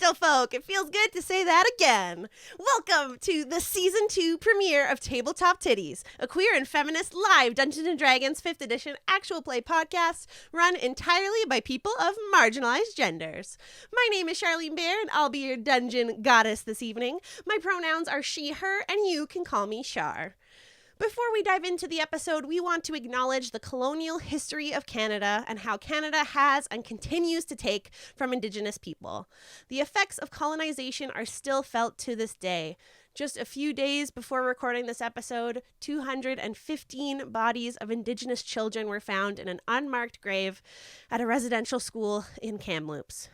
gentlefolk. It feels good to say that again. Welcome to the Season 2 premiere of Tabletop Tiddies, a queer and feminist live Dungeons & Dragons 5th edition actual play podcast run entirely by people of marginalized genders. My name is Charlene Bear, and I'll be your dungeon goddess this evening. My pronouns are she, her, and you can call me Char. Before we dive into the episode, we want to acknowledge the colonial history of Canada and how Canada has and continues to take from Indigenous people. The effects of colonization are still felt to this day. Just a few days before recording this episode, 215 bodies of Indigenous children were found in an unmarked grave at a residential school in Kamloops.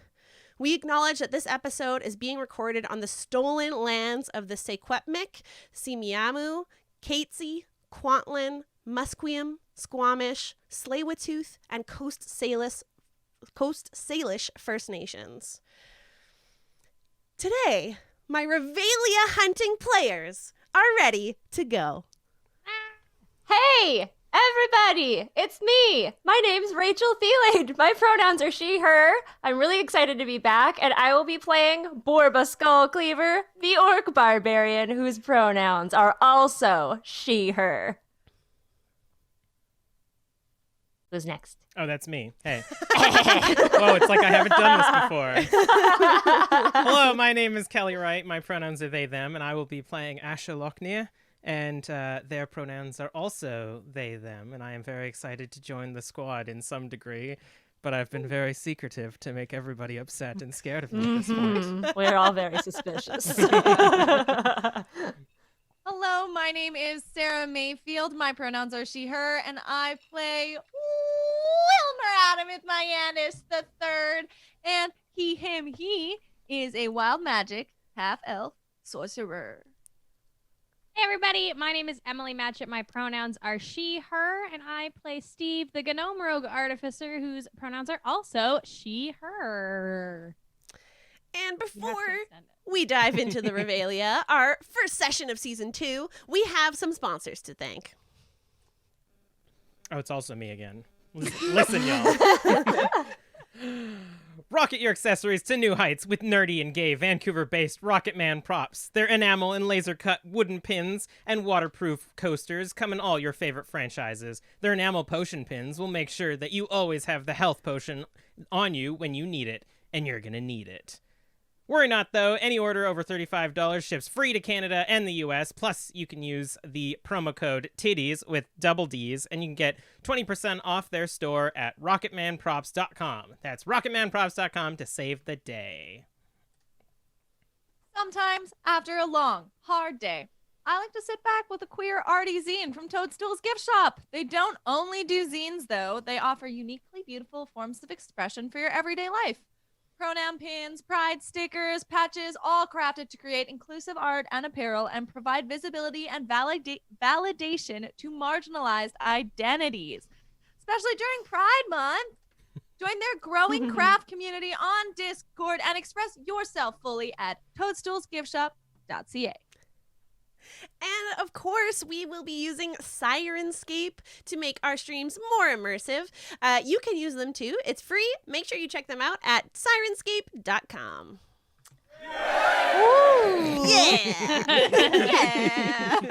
We acknowledge that this episode is being recorded on the stolen lands of the Secwepemc, Semiahmoo, Katzie, Kwantlen, Musqueam, Squamish, Tsleil-Waututh, and Coast Salish First Nations. Today, my Revelia hunting players are ready to go. Hey, everybody! It's me! My name's Rachel Theilade. My pronouns are she, her. I'm really excited to be back, and I will be playing Borba Skullcleaver, the orc barbarian whose pronouns are also she, her. Who's next? Oh, that's me. Hey. Whoa, it's like I haven't done this before. Hello, my name is Kelly Wright. My pronouns are they, them, and I will be playing Ascher Læknir. And their pronouns are also they, them, and I am very excited to join the squad in some degree, but I've been very secretive to make everybody upset and scared of me at this point. We're all very suspicious. Hello, my name is Sara Mayfield. My pronouns are she, her, and I play Wilmer Adamus III, and he, him, he is a wild magic half-elf sorcerer. Hey everybody, my name is Emily Matchette. My pronouns are she, her, and I play Steve, the Gnome Rogue Artificer, whose pronouns are also she, her. And before we dive into the Revelia, our first session of Season 2, we have some sponsors to thank. Oh, it's also me again. Listen, y'all. Rocket your accessories to new heights with nerdy and gay Vancouver-based Rocket Man props. Their enamel and laser-cut wooden pins and waterproof coasters come in all your favorite franchises. Their enamel potion pins will make sure that you always have the health potion on you when you need it, and you're gonna need it. Worry not, though. Any order over $35 ships free to Canada and the US. Plus, you can use the promo code TIDDIES with double D's, and you can get 20% off their store at rocketmanprops.com. That's rocketmanprops.com to save the day. Sometimes, after a long, hard day, I like to sit back with a queer arty zine from Toadstool's gift shop. They don't only do zines, though. They offer uniquely beautiful forms of expression for your everyday life. Pronoun pins, pride stickers, patches, all crafted to create inclusive art and apparel and provide visibility and validation to marginalized identities, especially during Pride Month. Join their growing craft community on Discord and express yourself fully at toadstoolsgiftshop.ca. And of course, we will be using Sirenscape to make our streams more immersive. You can use them too. It's free. Make sure you check them out at sirenscape.com. Yeah!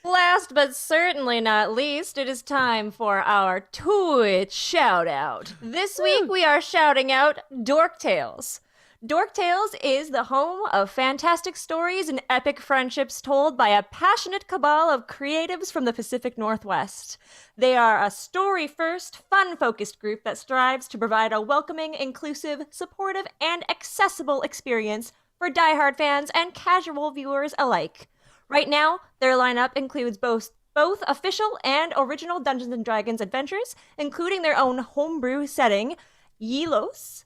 Last but certainly not least, it is time for our Twitch shout-out. This week we are shouting out Dork Tales. Dork Tales is the home of fantastic stories and epic friendships told by a passionate cabal of creatives from the Pacific Northwest. They are a story-first, fun-focused group that strives to provide a welcoming, inclusive, supportive, and accessible experience for diehard fans and casual viewers alike. Right now, their lineup includes both official and original Dungeons & Dragons adventures, including their own homebrew setting, Elos.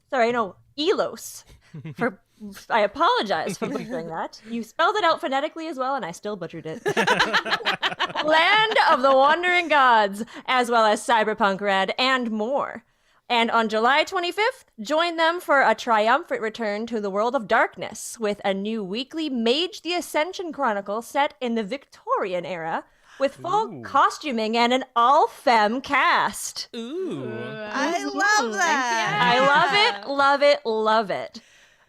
I apologize for butchering that. You spelled it out phonetically as well, and I still butchered it. Land of the Wandering Gods, as well as Cyberpunk Red, and more. And on July 25th, join them for a triumphant return to the world of darkness with a new weekly Mage the Ascension Chronicle set in the Victorian era with full costuming and an all-femme cast. Ooh. I love that. I love it, love it, love it.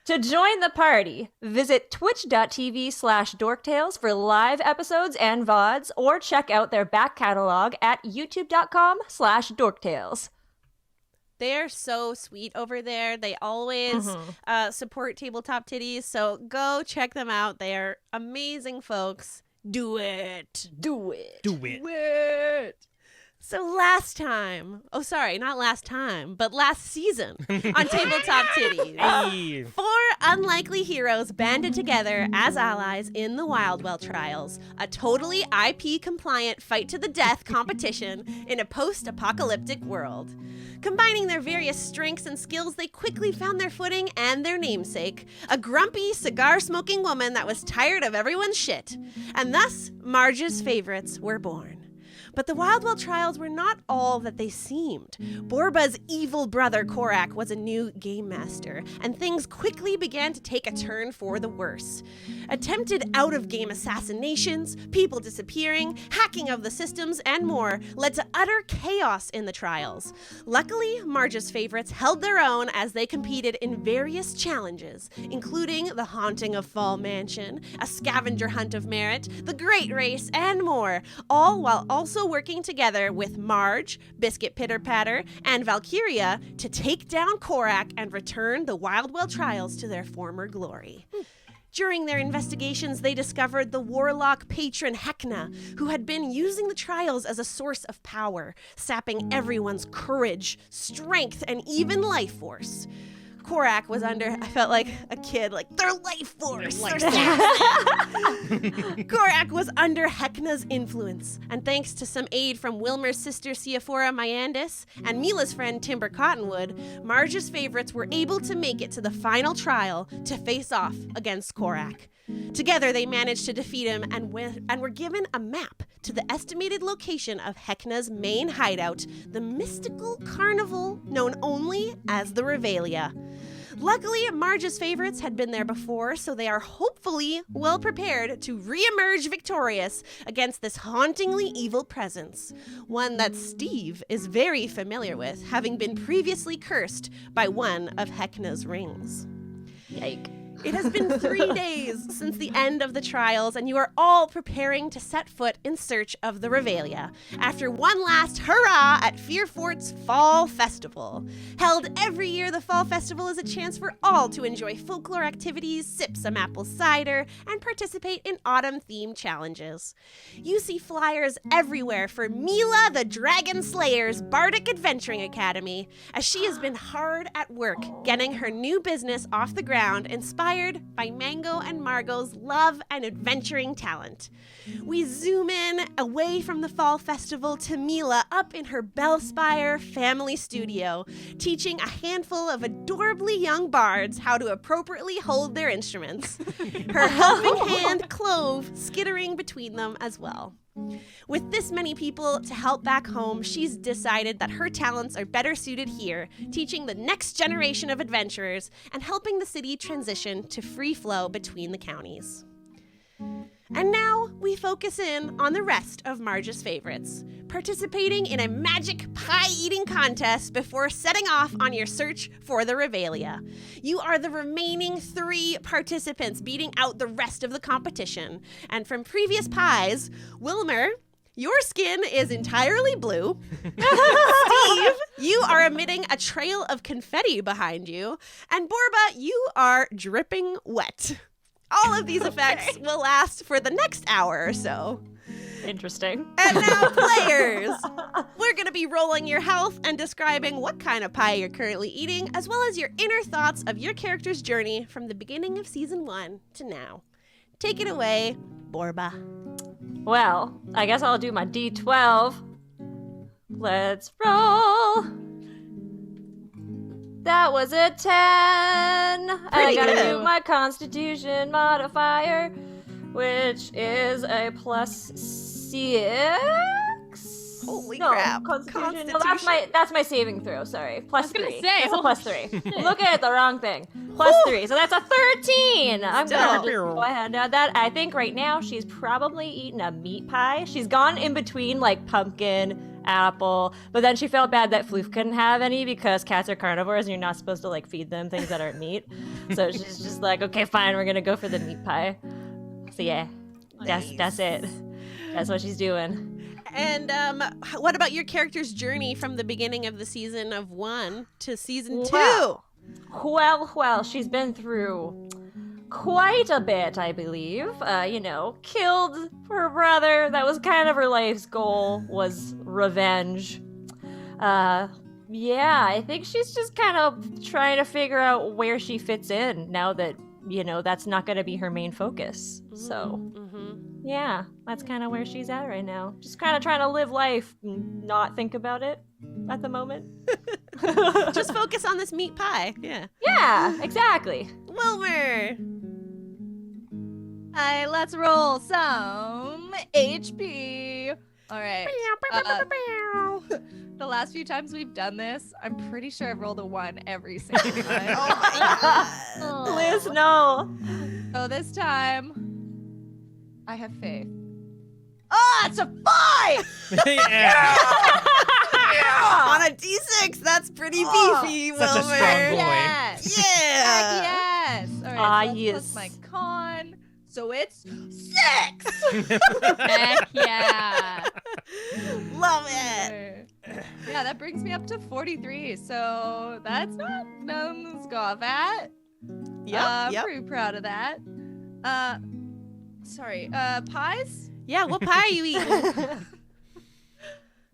To join the party, visit twitch.tv/dorktales for live episodes and VODs, or check out their back catalog at youtube.com/dorktales. They're so sweet over there. They always support Tabletop Tiddies, so go check them out. They are amazing folks. Do it. Do it. So last season on Tabletop Tiddies, Hey. 4 unlikely heroes banded together as allies in the Wildwell Trials, a totally IP-compliant fight-to-the-death competition in a post-apocalyptic world. Combining their various strengths and skills, they quickly found their footing and their namesake, a grumpy, cigar-smoking woman that was tired of everyone's shit. And thus, Marge's favorites were born. But the Wildwell Trials were not all that they seemed. Borba's evil brother Korak was a new game master, and things quickly began to take a turn for the worse. Attempted out-of-game assassinations, people disappearing, hacking of the systems, and more led to utter chaos in the trials. Luckily, Marge's favorites held their own as they competed in various challenges, including the haunting of Fall Mansion, a scavenger hunt of merit, the Great Race, and more, all while also working together with Marge, Biscuit Pitter Patter, and Valkyria to take down Korak and return the Wildwell Trials to their former glory. During their investigations, they discovered the warlock patron Heckna, who had been using the trials as a source of power, sapping everyone's courage, strength, and even life force. Korak was under, I felt like a kid, like, their life force. Korak was under Heckna's influence, and thanks to some aid from Wilmer's sister Seaphora Myandis and Mila's friend Timber Cottonwood, Marge's favorites were able to make it to the final trial to face off against Korak. Together, they managed to defeat him and were given a map to the estimated location of Heckna's main hideout, the mystical carnival known only as the Revelia. Luckily, Marge's favorites had been there before, so they are hopefully well prepared to re-emerge victorious against this hauntingly evil presence, one that Steve is very familiar with, having been previously cursed by one of Heckna's rings. Yike. It has been 3 days since the end of the trials, and you are all preparing to set foot in search of the Revelia, after one last hurrah at Fearfort's Fall Festival. Held every year, the Fall Festival is a chance for all to enjoy folklore activities, sip some apple cider, and participate in autumn-themed challenges. You see flyers everywhere for Mila the Dragon Slayer's Bardic Adventuring Academy, as she has been hard at work getting her new business off the ground, inspired by Mango and Margot's love and adventuring talent. We zoom in away from the Fall Festival to Mila up in her Bellspire family studio, teaching a handful of adorably young bards how to appropriately hold their instruments. Her helping hand Clove skittering between them as well. With this many people to help back home, she's decided that her talents are better suited here, teaching the next generation of adventurers and helping the city transition to free flow between the counties. And now we focus in on the rest of Marge's favorites, participating in a magic pie-eating contest before setting off on your search for the Revelia. You are the remaining 3 participants, beating out the rest of the competition. And from previous pies, Wilmer, your skin is entirely blue. Steve, you are emitting a trail of confetti behind you. And Borba, you are dripping wet. All of these effects will last for the next hour or so. Interesting. And now, players, we're going to be rolling your health and describing what kind of pie you're currently eating, as well as your inner thoughts of your character's journey from the beginning of Season 1 to now. Take it away, Borba. Well, I guess I'll do my D12. Let's roll. That was a 10. And I gotta good. do my Constitution modifier, which is a +6. Holy No, crap. Constitution. No, that's my saving throw. Sorry, +3. gonna say, That's a holy +3. Looking at the wrong thing. +3. So that's a 13. I'm gonna just go ahead and add that. I think right now she's probably eating a meat pie. She's gone in between like pumpkin apple. But then she felt bad that Floof couldn't have any because cats are carnivores and you're not supposed to like feed them things that aren't meat. So she's just like, okay, fine, we're gonna go for the meat pie. So yeah, that's it. That's what she's doing. And what about your character's journey from the beginning of the season of 1 to season 2? Well, she's been through quite a bit, I believe. Killed her brother. That was kind of her life's goal, was revenge. I think she's just kind of trying to figure out where she fits in now that, that's not going to be her main focus. So, yeah, that's kind of where she's at right now. Just kind of trying to live life, not think about it at the moment. Just focus on this meat pie. Yeah. Yeah, exactly. Wilmer. Hi, let's roll some HP. All right. The last few times we've done this, I'm pretty sure I've rolled a 1 every single time. Oh my god. Liz, no. So this time, I have faith. Oh, it's a 5! Yeah. On a D6, that's pretty beefy, Wilmer. Such a strong boy. Yes. Yeah. Yes. All right. So yes. plus my con. So it's 6. Heck yeah. Love it. Yeah, that brings me up to 43. So that's not nothing to scoff at. Yep. Pretty proud of that. Sorry. Pies? Yeah, what pie are you eating?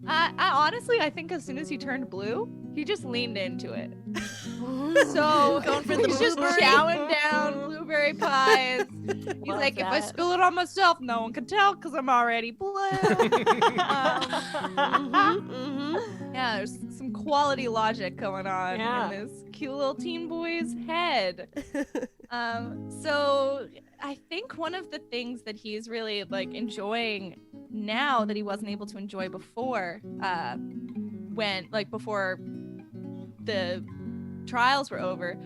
I honestly, I think as soon as he turned blue, he just leaned into it. So Going for the he's just blueberry? chowing down blueberry pies. He's Love like, if I that. spill it on myself, no one can tell because I'm already blue. Yeah, there's some quality logic going on Yeah. in this cute little teen boy's head. So I think one of the things that he's really like enjoying now that he wasn't able to enjoy before, before the trials were over,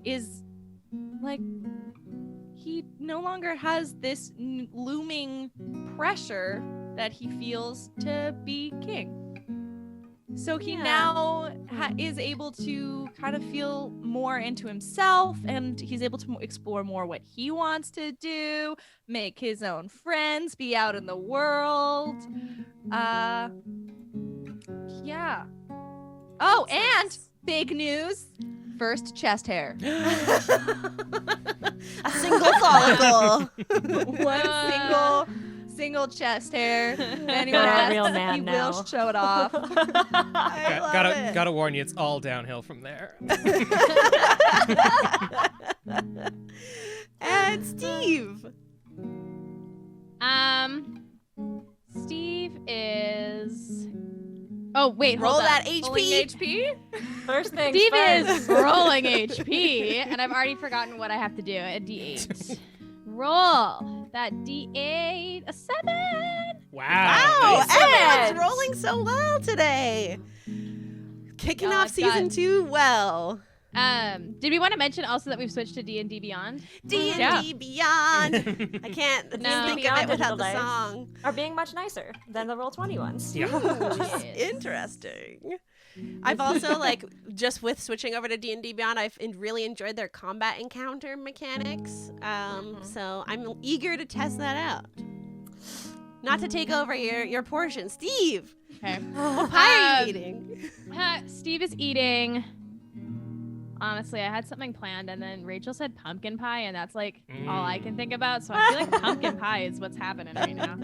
is like he no longer has this looming pressure that he feels to be king. So he now is able to kind of feel more into himself, and he's able to explore more what he wants to do, make his own friends, be out in the world. Yeah. Oh, and big news. First chest hair. A single follicle. One single chest hair. Anyone You're a asks, real man he now. will show it off. I love it. Gotta warn you, it's all downhill from there. And Steve. Steve is. Oh wait, Roll hold that on. Pulling HP. HP? First things Steve first. is rolling HP, and I've already forgotten what I have to do. A D8. Roll that D8. A 7. Wow, Wow. nice. everyone's rolling so well today. Kicking Oh, off I've season got- 2 well. Did we want to mention also that we've switched to D&D Beyond? D&D Yeah. Beyond. I can't think of Beyond it without Digital the Dice. song. Are being much nicer than the Roll20 ones. Yeah. Interesting. I've also just with switching over to D&D Beyond, I've really enjoyed their combat encounter mechanics. So I'm eager to test that out. Not to take over your portion, Steve. Okay. What pie are you eating? Steve is eating. Honestly, I had something planned, and then Rachel said pumpkin pie, and that's all I can think about. So I feel like pumpkin pie is what's happening right now.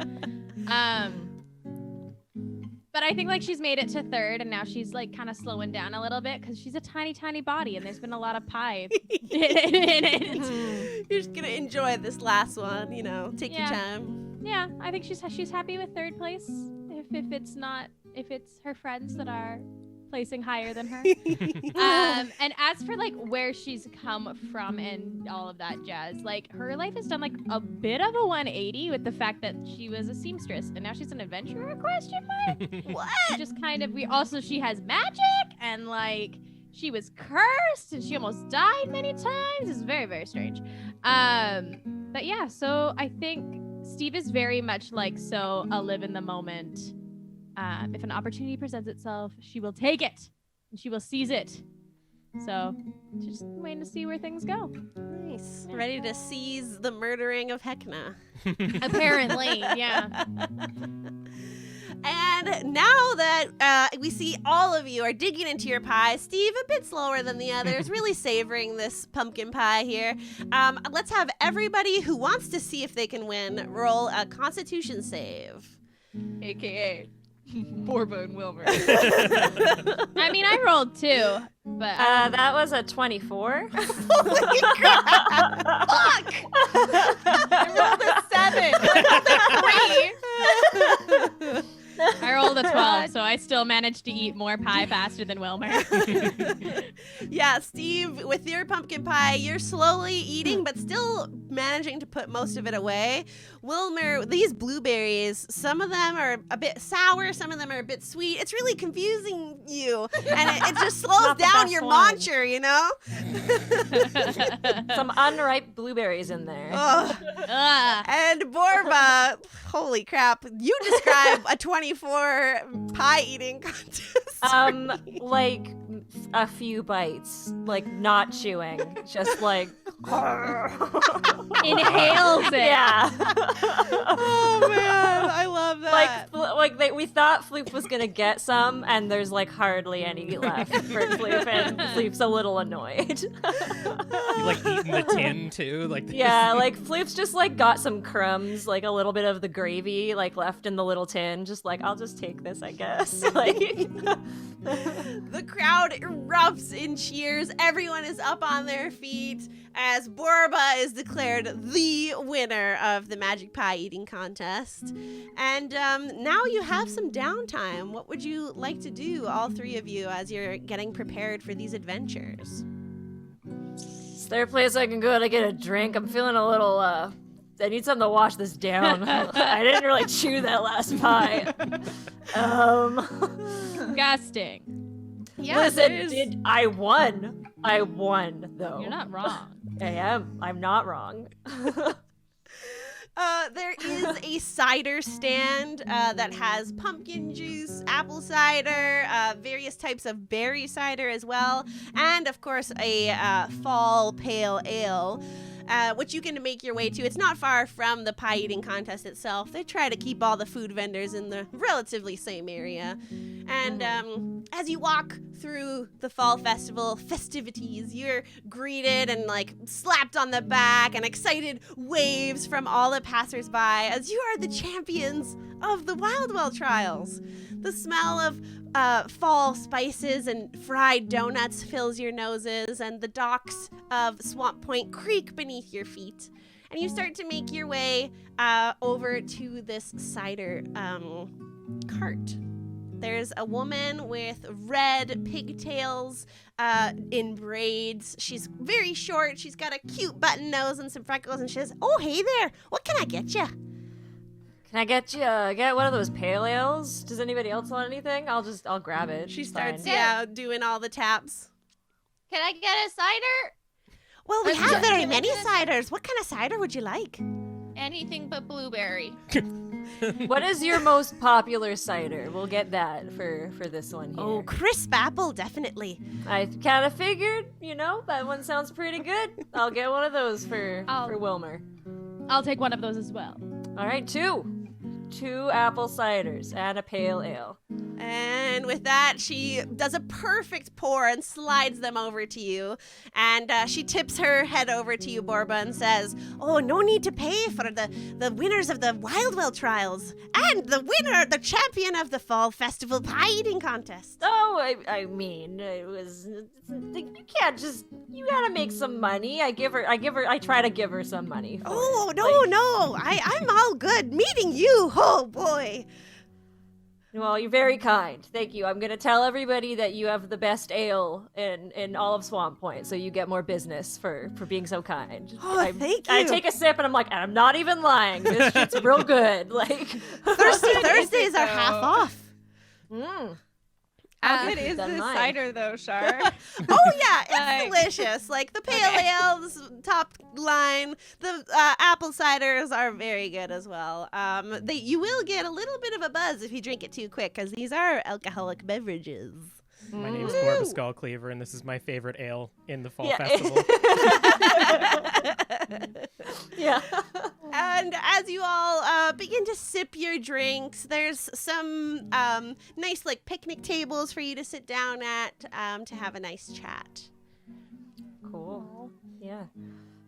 But I think she's made it to 3rd, and now she's kind of slowing down a little bit because she's a tiny, tiny body, and there's been a lot of pie in it. You're just gonna enjoy this last one, take your Yeah. time. Yeah, I think she's happy with 3rd place. If it's her friends that are placing higher than her. And as for where she's come from and all of that jazz, her life has done a bit of a 180 with the fact that she was a seamstress and now she's an adventurer, question mark. What? Just kind of she has magic and she was cursed and she almost died many times. It's very, very strange. But yeah, so I think Steve is very much a live in the moment if an opportunity presents itself, she will take it and she will seize it. So just waiting to see where things go. Nice. Ready to seize the murdering of Heckna. Apparently, yeah. And now that we see all of you are digging into your pie, Steve a bit slower than the others, really savoring this pumpkin pie here. Let's have everybody who wants to see if they can win roll a Constitution save. AKA Borba and Wilmer. I mean, I rolled 2, but That was a 24. Holy crap! Fuck! I rolled a 7. I rolled a 12, so I still managed to eat more pie faster than Wilmer. Yeah, Steve, with your pumpkin pie, you're slowly eating, but still managing to put most of it away. Wilmer, these blueberries, some of them are a bit sour, some of them are a bit sweet. It's really confusing you, and it just slows Not the down best your one. muncher, you know? Some unripe blueberries in there. Ugh. Ugh. And Borba, holy crap, you describe a 24 pie eating contest. Like a few bites, like not chewing, just like Inhales it. yeah. Oh man, I love that. We thought Floop was gonna get some, and there's like hardly any left for Floop, and Floop's a little annoyed. You like eating the tin too, like Yeah, like Floop's just like got some crumbs, like a little bit of the gravy, like left in the little tin. Just like I'll just take this, I guess. Like The crowd erupts in cheers. Everyone is up on their feet as Borba is declared the winner of the Magic Pie Eating Contest. And now you have some downtime. What would you like to do, all three of you, as you're getting prepared for these adventures? Is there a place I can go to get a drink? I'm feeling a little I need something to wash this down. I didn't really chew that last pie. Disgusting. Yeah, Listen, I won. I won, though. You're not wrong. I am. I'm not wrong. There is a cider stand that has pumpkin juice, apple cider, various types of berry cider as well, and of course a fall pale ale. Which you can make your way to. It's not far from the pie eating contest itself. They try to keep all the food vendors in the relatively same area. And as you walk through the fall festival festivities, you're greeted and like slapped on the back, and excited waves from all the passersby as you are the champions of the Wildwell trials. The smell of fall spices and fried donuts fills your noses, and the docks of Swamp Point creak beneath your feet. And you start to make your way over to this cider cart. There's a woman with red pigtails in braids. She's very short. She's got a cute button nose and some freckles, and she says, "Oh, hey there. What can I get you?" Can I get one of those pale ales? Does anybody else want anything? I'll grab it. She It's starts, fine. doing all the taps. Can I get a cider? Well, we I'm have just very giving many this- ciders. What kind of cider would you like? Anything but blueberry. What is your most popular cider? We'll get that for this one here. Oh, crisp apple, definitely. I kind of figured, that one sounds pretty good. I'll get one of those for Wilmer. I'll take one of those as well. All right, two apple ciders and a pale ale. And with that, she does a perfect pour and slides them over to you. And she tips her head over to you, Borba, and says, "Oh, no need to pay for the winners of the Wildwell trials and the champion of the Fall Festival Pie Eating Contest." Oh, I mean, you gotta make some money. I try to give her some money. Oh, no, I'm all good meeting you. Oh, boy. Well, you're very kind. Thank you. I'm going to tell everybody that you have the best ale in all of Swamp Point, so you get more business for being so kind. Oh, thank I you. take a sip and I'm like, I'm not even lying. This shit's real good. Like Thursdays are half off. Mm. How good is than this mine. cider, though, Char? Oh yeah, it's Like- delicious. Like the pale ales, top line. The apple ciders are very good as well. You will get a little bit of a buzz if you drink it too quick, because these are alcoholic beverages. My name's Borba Skullcleaver, and this is my favorite ale in the fall Yeah. festival. Yeah. And as you all begin to sip your drinks, there's some nice like picnic tables for you to sit down at to have a nice chat. Cool. Yeah.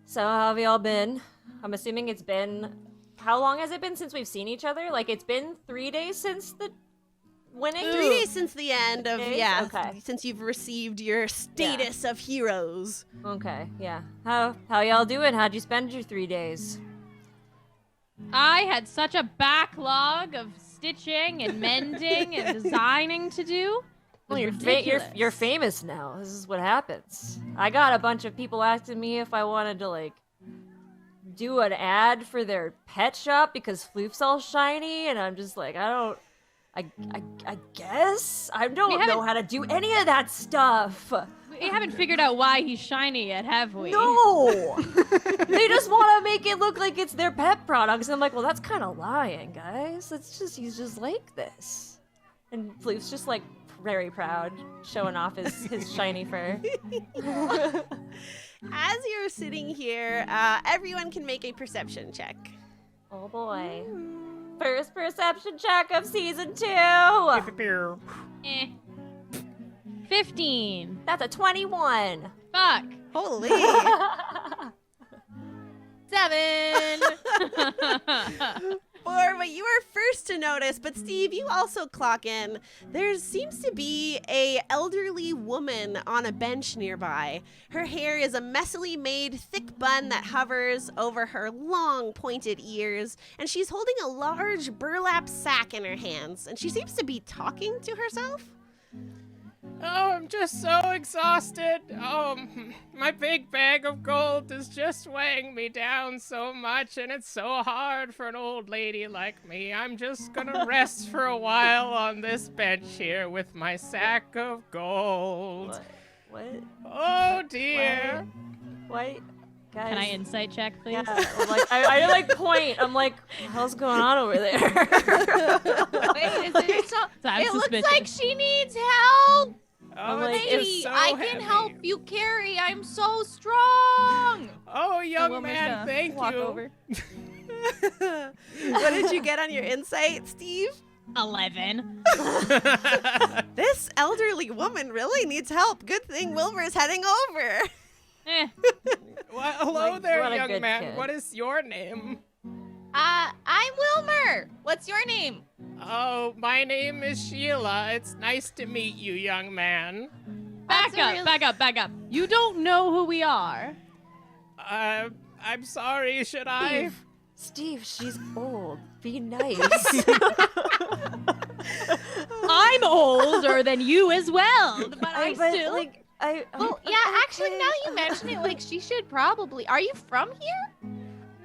So how have y'all been? I'm assuming it's been. How long has it been since we've seen each other? Like it's been 3 days since the winning. 3 days since the end of Okay. since you've received your status of heroes. Okay. Yeah. How y'all doing? How'd you spend your 3 days? I had such a backlog of stitching and mending and designing to do. Well, It you're was ridiculous. you're famous now. This is what happens. I got a bunch of people asking me if I wanted to like do an ad for their pet shop because Floof's all shiny, and I'm just like, I guess I don't know haven't- how to do any of that stuff. We haven't figured out why he's shiny yet, have we? No, they just want to make it look like it's their pet products. And I'm like, well, that's kind of lying, guys. He's just like this. And Floof's just like very proud, showing off his shiny fur. As you're sitting here, everyone can make a perception check. Oh boy. First perception check of season 2. Eh. 15. That's a 21. Fuck. Holy. 7. Borba, you are first to notice, but Steve, you also clock in. There seems to be a elderly woman on a bench nearby. Her hair is a messily made thick bun that hovers over her long pointed ears, and she's holding a large burlap sack in her hands, and she seems to be talking to herself. Oh, I'm just so exhausted. Oh, my big bag of gold is just weighing me down so much, and it's so hard for an old lady like me. I'm just gonna rest for a while on this bench here with my sack of gold. What? Oh, dear. What? Guys. Can I insight check, please? Yeah, I'm like, I like point. I'm like, what the hell's going on over there? Wait, is it so? So I'm It looks suspicious. like she needs help. Oh, like, it's Lady, just so I heavy. can help you carry. I'm so strong. Oh, young Wilmer's man, gonna thank walk you. over. What did you get on your insight, Steve? 11. This elderly woman really needs help. Good thing Wilmer's heading over. Eh. Well, hello Like, there, what a young good man. kid. What is your name? I'm Wilmer. What's your name? Oh, my name is Sheila. It's nice to meet you, young man. Back That's a up, real- back up. You don't know who we are. I'm sorry, should I? Steve, she's old. Be nice. I'm older than you as well, but I still. like, Well, yeah, actually, now you mention it, like she should probably. Are you from here?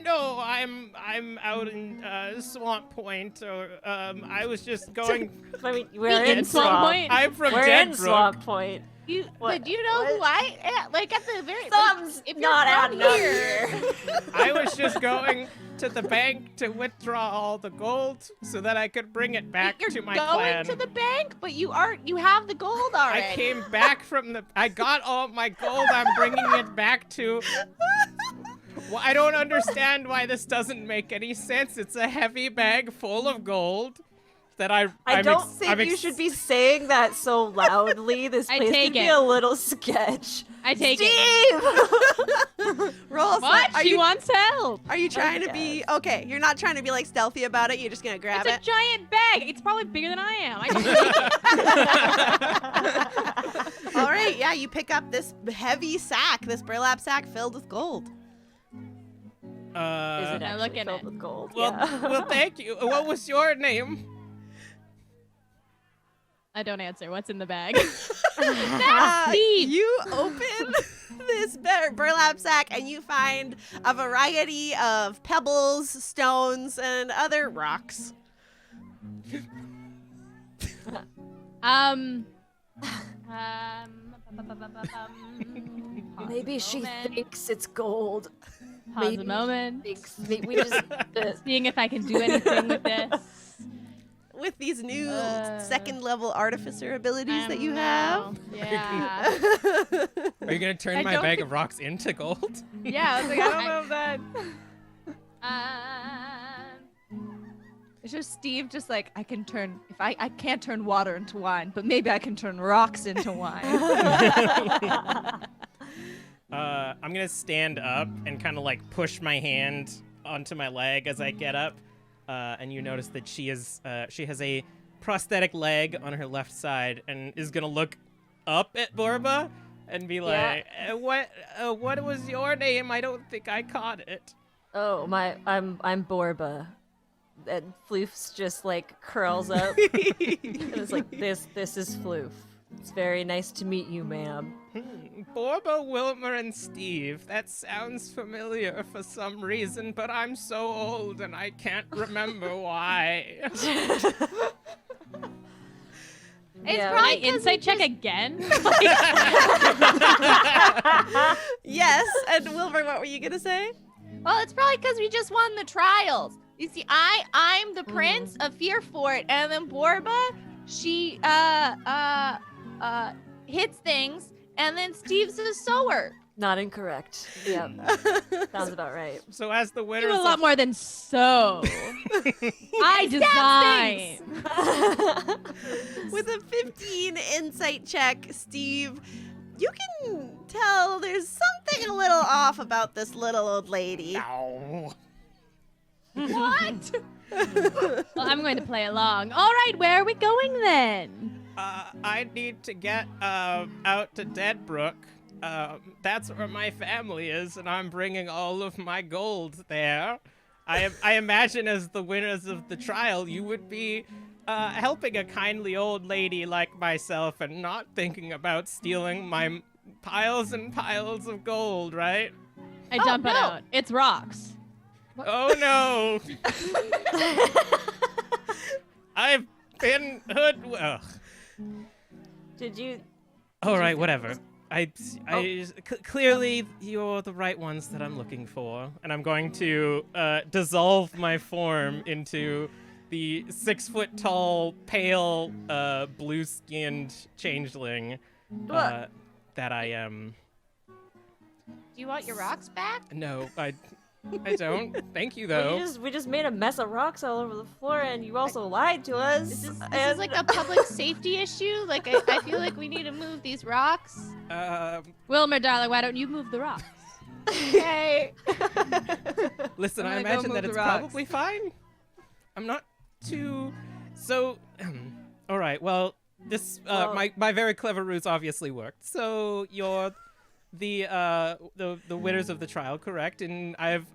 No, I'm out in Swamp Point, or I was just going. I mean, we're in in Swamp Swamp. Point? I'm from We're in Deadbrook. Swamp Point. But you know who I am? Like at the very. Something's if not you're adding from up here, here. I was just going to the bank to withdraw all the gold so that I could bring it back you're to my going clan. to the bank, but you have the gold already. I came back from the. I got all my gold. I'm bringing it back to. Well, I don't understand why this doesn't make any sense. It's a heavy bag full of gold that I I'm don't ex- think I'm you ex- should be saying that so loudly. This I place take could be it. a little sketch. I take it. Steve! Roll. What? Are She you wants help. are you trying to be okay? You're not trying to be like stealthy about it. You're just gonna grab It's it. a giant bag. It's probably bigger than I am. All right, yeah, you pick up this heavy sack, this burlap sack filled with gold. Is it Now actually look at filled it. with gold? Well, Yeah. well, thank you. What was your name? I don't answer. What's in the bag? Steve. You open this burlap sack and you find a variety of pebbles, stones, and other rocks. Maybe she thinks it's gold. Pause a moment. We just Seeing if I can do anything with this. With these new second level artificer abilities that you have. Yeah. Are you gonna turn I my don't bag think- of rocks into gold? Yeah, I was like, I don't know if that. It's just Steve, just like I can turn. If I can't turn water into wine, but maybe I can turn rocks into wine. I'm gonna stand up and kind of like push my hand onto my leg as I get up, and you notice that she has a prosthetic leg on her left side and is gonna look up at Borba and be like, "What was your name? I don't think I caught it." Oh, I'm Borba. And Floof's just like curls up. And it's like, this is Floof. It's very nice to meet you, ma'am. Borba, Wilmer, and Steve. That sounds familiar for some reason, but I'm so old and I can't remember why. It's Yeah. probably Can I insight check again? Yes, and Wilmer, what were you gonna say? Well, it's probably because we just won the trials. You see, I'm the prince of Fearfort, and then Borba, she hits things, and then Steve's a sewer. Not incorrect. Yep. Sounds about right. So as the Do winners a lot of more than so. I design. With a 15 insight check, Steve, you can tell there's something a little off about this little old lady. Ow. What? Well, I'm going to play along. All right, where are we going then? I need to get out to Deadbrook. That's where my family is, and I'm bringing all of my gold there. I imagine as the winners of the trial, you would be helping a kindly old lady like myself and not thinking about stealing my piles and piles of gold, right? I dump it no. out. It's rocks. Oh no! I've been ugh. Did you? All right, whatever. Clearly you're the right ones that I'm looking for, and I'm going to dissolve my form into the 6-foot-tall, pale, blue-skinned changeling that I am. Do you want your rocks back? No, I don't. Thank you, Well, though. we just made a mess of rocks all over the floor, and you also lied to us. This is like a public safety issue. Like I feel like we need to move these rocks. Wilmer, darling, why don't you move the rocks? Okay. Listen, I I'm gonna go imagine move that the it's rocks. probably fine. I'm not too. So, all right. Well, this my very clever ruse obviously worked. So you're the winners of the trial, correct? And I've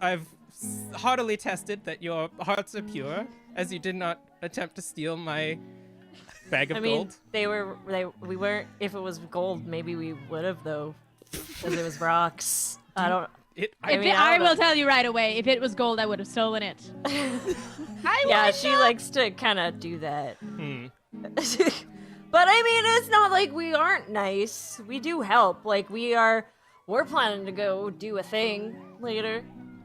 heartily tested that your hearts are pure, as you did not attempt to steal my bag of I mean, gold. we weren't. If it was gold, maybe we would have though, because it was rocks. I don't. I will tell you right away. If it was gold, I would have stolen it. Yeah, she likes to kind of do that. Hmm. But I mean, it's not like we aren't nice. We do help. Like we're planning to go do a thing later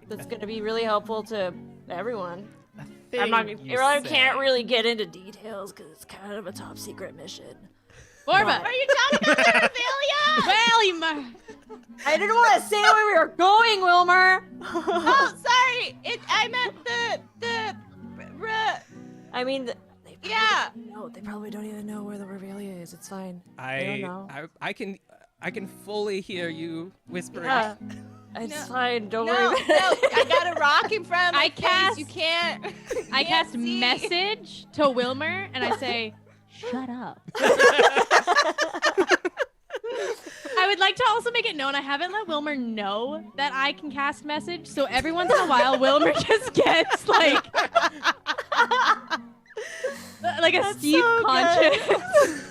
that's gonna be really helpful to everyone. I'm not. Can't really get into details because it's kind of a top secret mission. Borba! Are you talking about Revelia? Wilmer! I didn't want to say where we were going, Wilmer. Oh, sorry. I meant the. I mean, Yeah. no, they probably don't even know where the Revelia is. It's fine. I don't know. I can fully hear you whispering. Yeah, it's fine. Don't No, worry. I got a rock in front of my I cast- face. You can't. I can't cast see. message to Wilmer and I say, shut up. I would like to also make it known I haven't let Wilmer know that I can cast message, so every once in a while Wilmer just gets like a That's Steve so conscious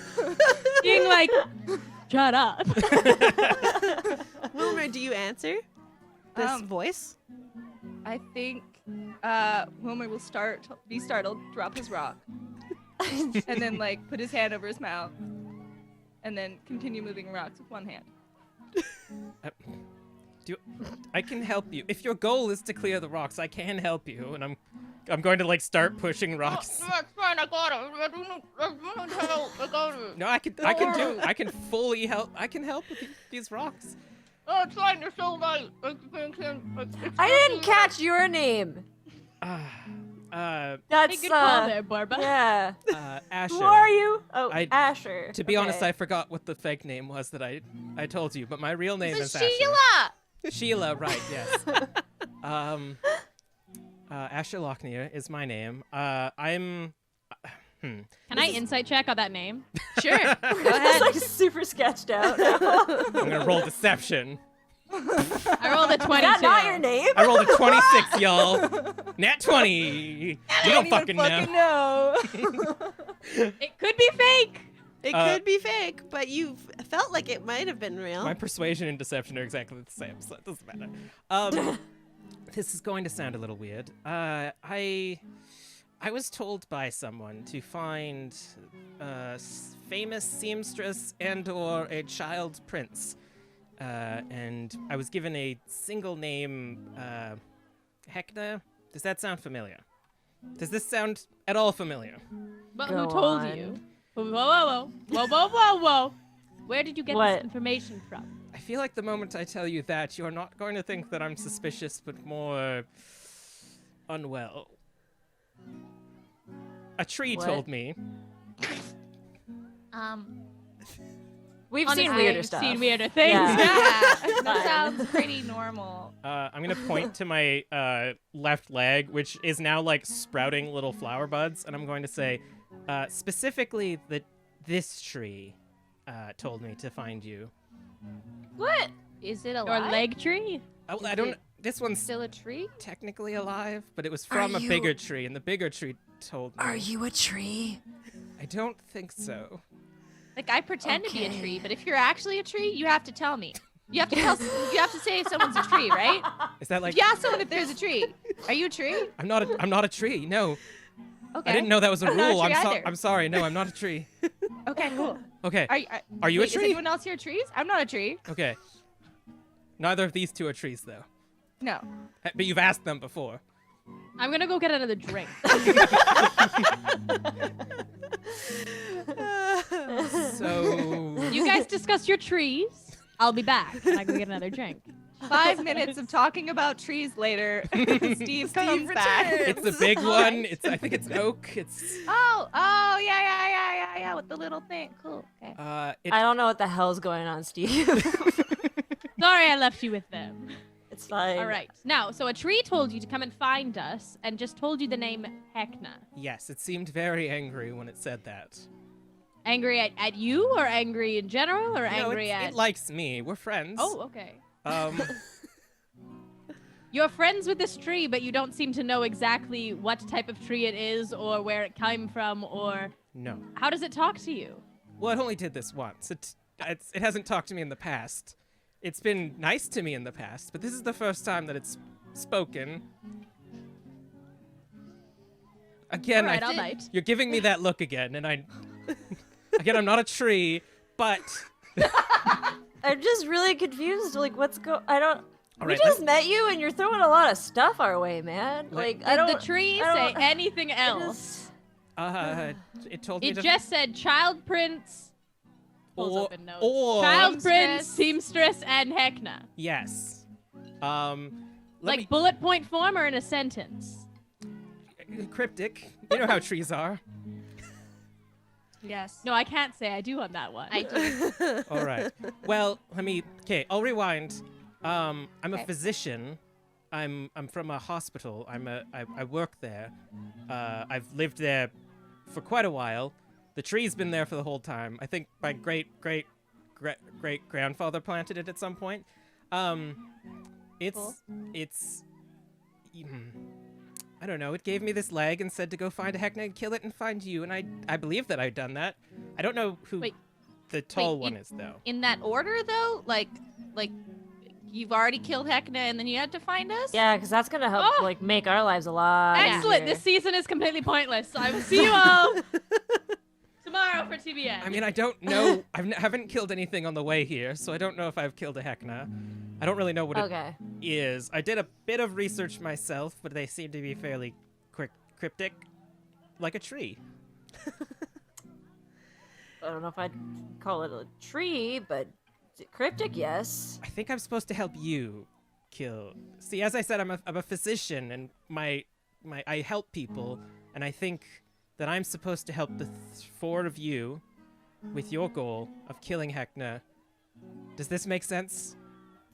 being like, shut up. Wilmer, do you answer this voice? I think Wilmer will be startled, drop his rock, and then like put his hand over his mouth, and then continue moving rocks with one hand. I can help you. If your goal is to clear the rocks, I can help you, and I'm going to like start pushing rocks. That's fine, I got it. I do not help. I got it. No, I can fully help. I can help with these rocks. Oh, it's fine, you're so right. I didn't catch your name. That's Hey, good call there, Borba. Yeah. Ascher. Who are you? Oh, I- Ascher. To be honest, Okay. I forgot what the fake name was that I told you, but my real name is Sheila! Ascher. Sheila, right? Yes. Ascher Læknir is my name. I'm. Can I insight check on that name? Sure. Go It's ahead. like super sketched out now. I'm gonna roll deception. I rolled a 22. Is that not your name? I rolled a 26, y'all. Nat 20. You don't fucking know. know. It could be fake. It could be fake, but you felt like it might have been real. My persuasion and deception are exactly the same, so it doesn't matter. This is going to sound a little weird. I was told by someone to find a famous seamstress and/or a child prince, and I was given a single name, Heckna. Does that sound familiar? Does this sound at all familiar? But Go who told on. you? Whoa. Where did you get What? this information from? I feel like the moment I tell you that, you're not going to think that I'm suspicious, but more unwell. A tree What? told me. We've Honestly, seen weirder I've stuff. seen weirder things. Yeah. That Fine. sounds pretty normal. I'm gonna point to my left leg, which is now like sprouting little flower buds, and I'm going to say, specifically that this tree told me to find you. What? Is it Your alive? leg tree? Oh, Is I don't. it This one's Still a tree? technically alive, but it was from a you- bigger tree, and the bigger tree told me. Are you a tree? I don't think so. Like I pretend to be a Okay. tree, but if you're actually a tree, you have to tell me. You have to tell. You have to say if someone's a tree, right? Is that like? If you ask someone if there's a tree, are you a tree? I'm not a tree. No, Okay. I didn't know that was a I'm not a rule. tree I'm either. I'm sorry. No, I'm not a tree. Okay, cool. Okay. Are you a wait, tree? Is anyone else here trees? I'm not a tree. Okay. Neither of these two are trees, though. No. But you've asked them before. I'm gonna go get another drink. So. You guys discuss your trees. I'll be back. And I go get another drink. 5 minutes of talking about trees later. Steve comes back. It's a big one. I think it's oak. It's. Oh, yeah, with the little thing. Cool. Okay. I don't know what the hell's going on, Steve. Sorry I left you with them. It's fine. All right. Now, so a tree told you to come and find us and just told you the name Heckna. Yes, it seemed very angry when it said that. Angry at you or angry in general or No, angry it at... likes me. We're friends. Oh, okay. Um. You're friends with this tree, but you don't seem to know exactly what type of tree it is or where it came from or... No. How does it talk to you? Well, it only did this once. It hasn't talked to me in the past. It's been nice to me in the past, but this is the first time that it's spoken. Again, All right, I I'll bite. you're giving me that look again, and again, I'm not a tree, but I'm just really confused. Like, I don't. All We right, just met you, and you're throwing a lot of stuff our way, man. Like, I Did don't. the tree I say don't- anything I else? just- it told me It to just said child prince, pulls or, up in notes. or Child prince, Seamstress. seamstress, and Heckna. yes. Like bullet point form or in a sentence? Cryptic. You know how trees are. Yes. No, I can't say I do on that one. I do. All right. Well, okay, I'll rewind. I'm a Okay. physician. I'm from a hospital. I work there. I've lived there for quite a while. The tree's been there for the whole time. I think my great grandfather planted it at some point. It's Cool. I don't know. It gave me this leg and said to go find a Heckna and kill it and find you, and I believe that I'd done that. I don't know who Wait. the tall Wait, one is though. In that order, though, like you've already killed Heckna and then you had to find us? Yeah, because that's gonna help, Oh! like, make our lives a lot. Excellent. easier. This season is completely pointless. I will see you all tomorrow for for TBN. I mean, I don't know. Haven't killed anything on the way here, so I don't know if I've killed a Heckna. I don't really know what Okay. it is. I did a bit of research myself, but they seem to be fairly cryptic, like a tree. I don't know if I'd call it a tree, but cryptic, yes. I think I'm supposed to help you kill. See, as I said, I'm a physician, and I help people, and I think that I'm supposed to help the four of you with your goal of killing Heckna. Does this make sense?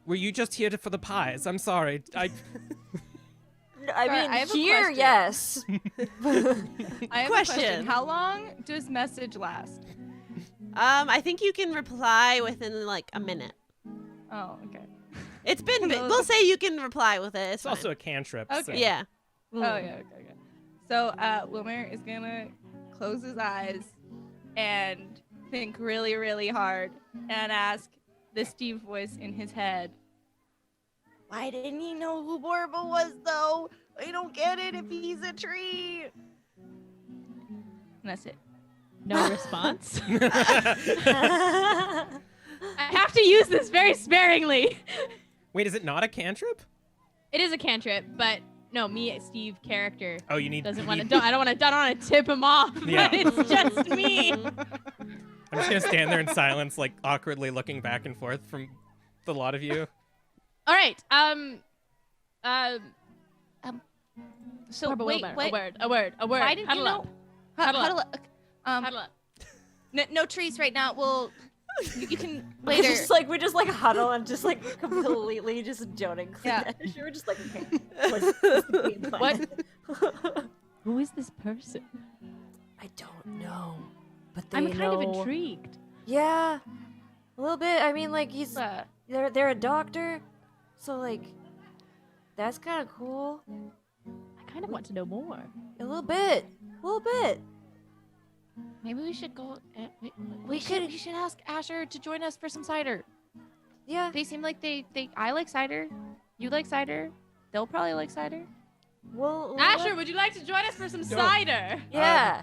Were you just here for the pies? I'm sorry. I Sorry, mean, I have a here, question. yes. I have Question. a question. How long does message last? I think you can reply within like a minute. Oh, okay. It's been. We'll say you can reply with it. It's also a cantrip. Okay. So. Yeah. Oh, yeah, okay. So, Wilmer is gonna close his eyes and think really, really hard and ask this deep voice in his head, why didn't he know who Borba was, though? I don't get it if he's a tree. And that's it. No response. I have to use this very sparingly. Wait, is it not a cantrip? It is a cantrip, but no, me, Steve character Oh, you need. doesn't you want to. need- I don't want to tip him off. Yeah. But it's just me. I'm just gonna stand there in silence, like awkwardly looking back and forth from the lot of you. All right. So, Borba wait, Wilmer, what? a word. Why didn't Huddle you know? up. Huddle Huddle up. Huddle up. No trees right now. Well, you can We later. we just like huddle and just like completely just don't include Yeah. that. We're just like, okay. What's the game plan? What? Who is this person? I don't know. But they I'm kind of know- intrigued. Yeah. A little bit. I mean, like he's Uh, they're a doctor. So like that's kind of cool. I kind of want to know more. A little bit. A little bit. maybe we should go. We We could- should ask Asher to join us for some cider. Yeah. They seem like they. I like cider. You like cider. They'll probably like cider. Well, Asher, would you like to join us for some cider? yeah.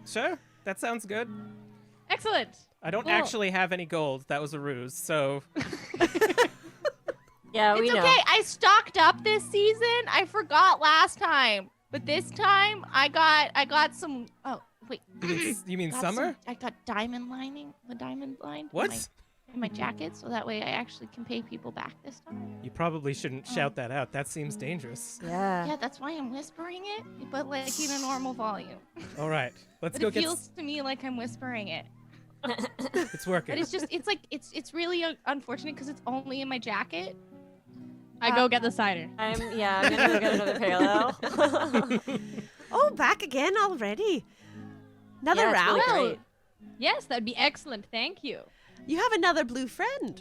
Sure, that sounds good. Excellent. I don't Well- actually have any gold. That was a ruse. So Yeah, we It's know. okay. I stocked up this season. I forgot last time, but this time I got some. Oh wait. you mean Got summer? I got diamond lining. The diamond line. What? In my jacket, so that way I actually can pay people back this time. You probably shouldn't shout that out. That seems dangerous. Yeah. Yeah, that's why I'm whispering it, but like in a normal volume. All right, let's But go it get. feels to me like I'm whispering it. It's working. But it's just, it's like, it's really unfortunate because it's only in my jacket. I go get the cider. I'm gonna go get another parallel. Oh, back again already. Another Yeah, it's round. really great. Yes, that'd be excellent. Thank you. You have another blue friend.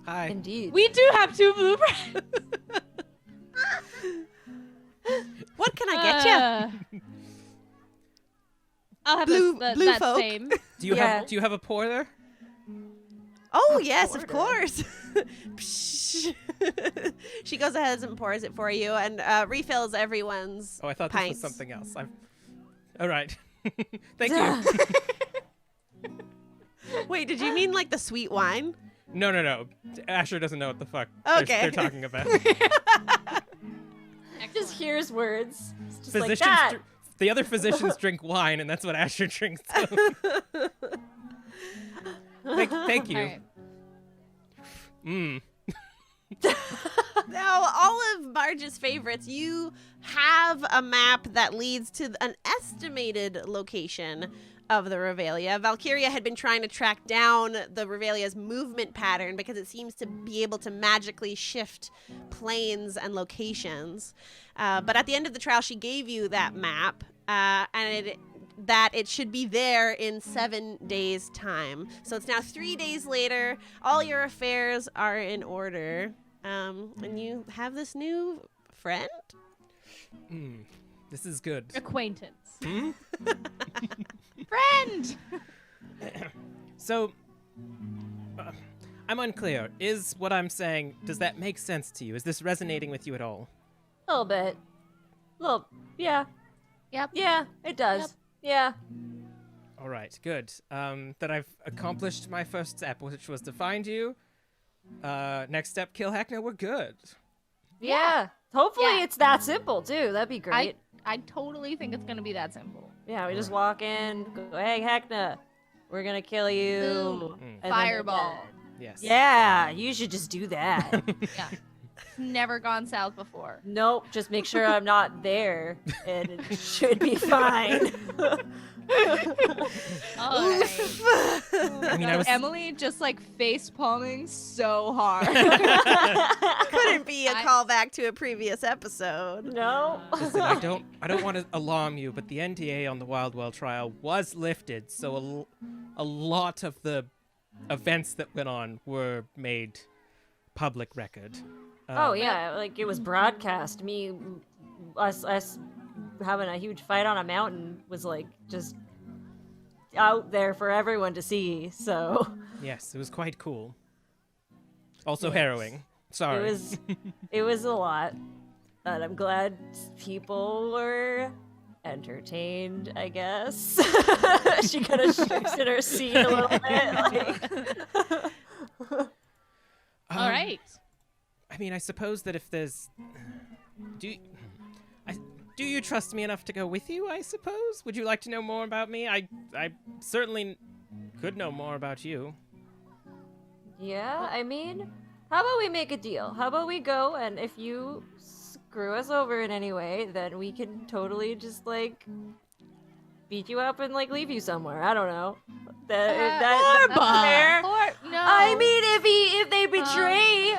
Hi. Indeed. We do have two blueprints. What can I get you? I'll have Blue- that blue folk. same. Do you Yeah. have a porter? Oh, yes, of Porter. course. Psh. She goes ahead and pours it for you and refills everyone's Oh, I thought pints. this was something else. All right. Thank you. Wait, did you mean like the sweet wine? No. Asher doesn't know what the fuck Okay. they're talking about. Just hears words. It's just like Physicians, that. the other physicians drink wine, and that's what Asher drinks. Too. Thank you. All right. Mm. Now, all of Marge's favorites, you have a map that leads to an estimated location of the Revelia. Valkyria had been trying to track down the Revelia's movement pattern because it seems to be able to magically shift planes and locations. But at the end of the trial, she gave you that map, and that it should be there in 7 days' time. So it's now 3 days later. All your affairs are in order. And you have this new friend? This is good. Acquaintance. Hmm? Friend. So, I'm unclear. Is what I'm saying, does that make sense to you? Is this resonating with you at all? A little bit. Yeah. Yep. Yeah, it does. Yep. Yeah. All right, good. That I've accomplished my first step, which was to find you. Next step, kill Heckna. We're good. Yeah. Hopefully Yeah. it's that simple too. That'd be great. I totally think it's gonna be that simple. Yeah, we just walk in, go, hey Heckna, we're gonna kill you. Boom. And then Fireball. Yes. Yeah, you should just do that. Yeah. Never gone south before. Nope, just make sure I'm not there, and it should be fine. All right. I mean, I was. Emily just like face palming so hard. Couldn't be a callback to a previous episode. No. Listen, I don't want to alarm you, but the NDA on the Wild Well trial was lifted, so a lot of the events that went on were made public record. Oh yeah, like it was broadcast. Us having a huge fight on a mountain was like just out there for everyone to see. So Yes, it was quite cool. Also harrowing. Sorry. it was a lot, but I'm glad people were entertained, I guess. She kind of shifts in her seat a little bit. Like... All right. I mean, I suppose that if there's... Do you trust me enough to go with you, I suppose? Would you like to know more about me? I certainly could know more about you. Yeah, I mean, how about we make a deal? How about we go, and if you screw us over in any way, then we can totally just, like, beat you up and, like, leave you somewhere. I don't know. That's fair. Or no. I mean, if they betray,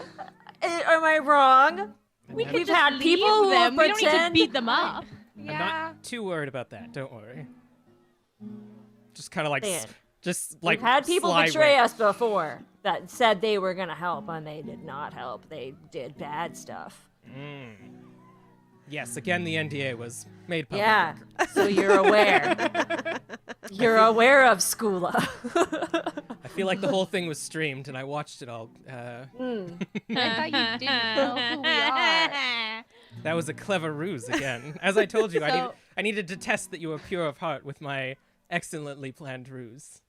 am I wrong? We could We've just had people leave who them. We don't need to pretend- beat them up. I'm Yeah. not too worried about that. Don't worry. Just kind of like... Man. Just like We've had people sly betray wink. us before that said they were gonna help and they did not help. They did bad stuff. Yes, again, the NDA was made public. Yeah, so you're aware. You're aware of Skula. I feel like the whole thing was streamed, and I watched it all. I thought you didn't know who we are. That was a clever ruse again. As I told you, So- I needed to test that you were pure of heart with my excellently planned ruse.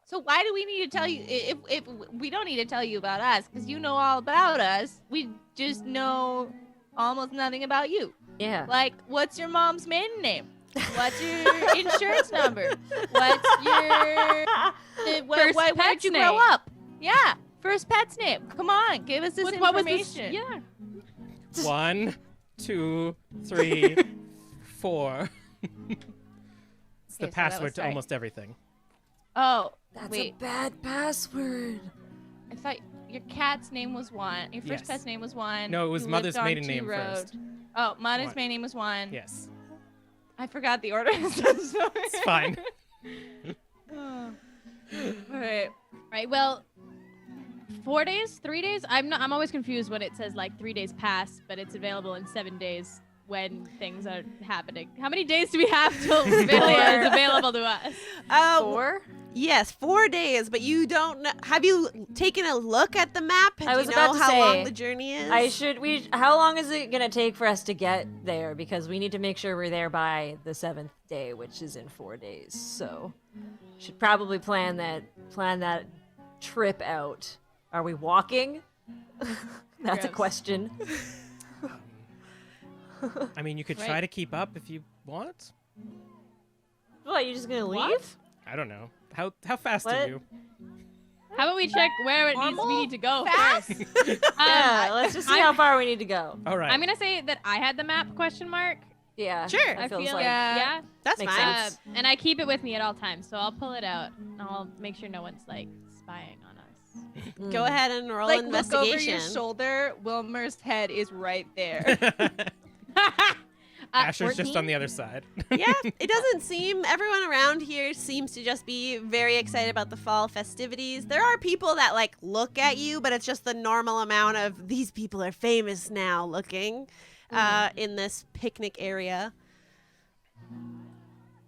So why do we need to tell you if we don't need to tell you about us because you know all about us? We just know almost nothing about you. Yeah. Like, what's your mom's maiden name? What's your insurance number? What's your First where'd pet's you name. grow up? Yeah, first pet's name. Come on, give us this What was information. this? Yeah. 1, 2, 3, 4. It's the Okay, so that password was to right. almost everything. Oh, That's wait. a bad password. I thought your cat's name was 1. Your first Yes. pet's name was 1. No, it was You mother's lived on maiden 2 name Road. first. Oh, mother's One. maiden name was 1. Yes, I forgot the order. it's fine. Alright. Right. Well, 4 days, 3 days. I'm always confused when it says like 3 days past, but it's available in 7 days when things are happening. How many days do we have till Revelia is available to us? Four? Yes, 4 days, but you don't know. Have you taken a look at the map? Do I was you know about to how say, long the journey is? How long is it gonna take for us to get there? Because we need to make sure we're there by the 7th day, which is in 4 days. So, should probably plan that trip out. Are we walking? That's a Gross. question. I mean, you could try Right. to keep up if you want. What, you just gonna leave? What? I don't know. How fast What? are you? How about we check where we Normal? need to go Fast? first? Yeah, let's just see how far we need to go. All right. I'm gonna say that I had the map question mark. Yeah. Sure. That I feels feel like yeah. That's Makes fine. sense. And I keep it with me at all times, so I'll pull it out and I'll make sure no one's like spying on us. Go ahead and roll Like, look over investigation. your shoulder. Wilmer's head is right there. Asher's just 14? on the other side. Yeah, it doesn't seem everyone around here seems to just be very excited about the fall festivities. There are people that like look at you, but it's just the normal amount of these people are famous now looking in this picnic area.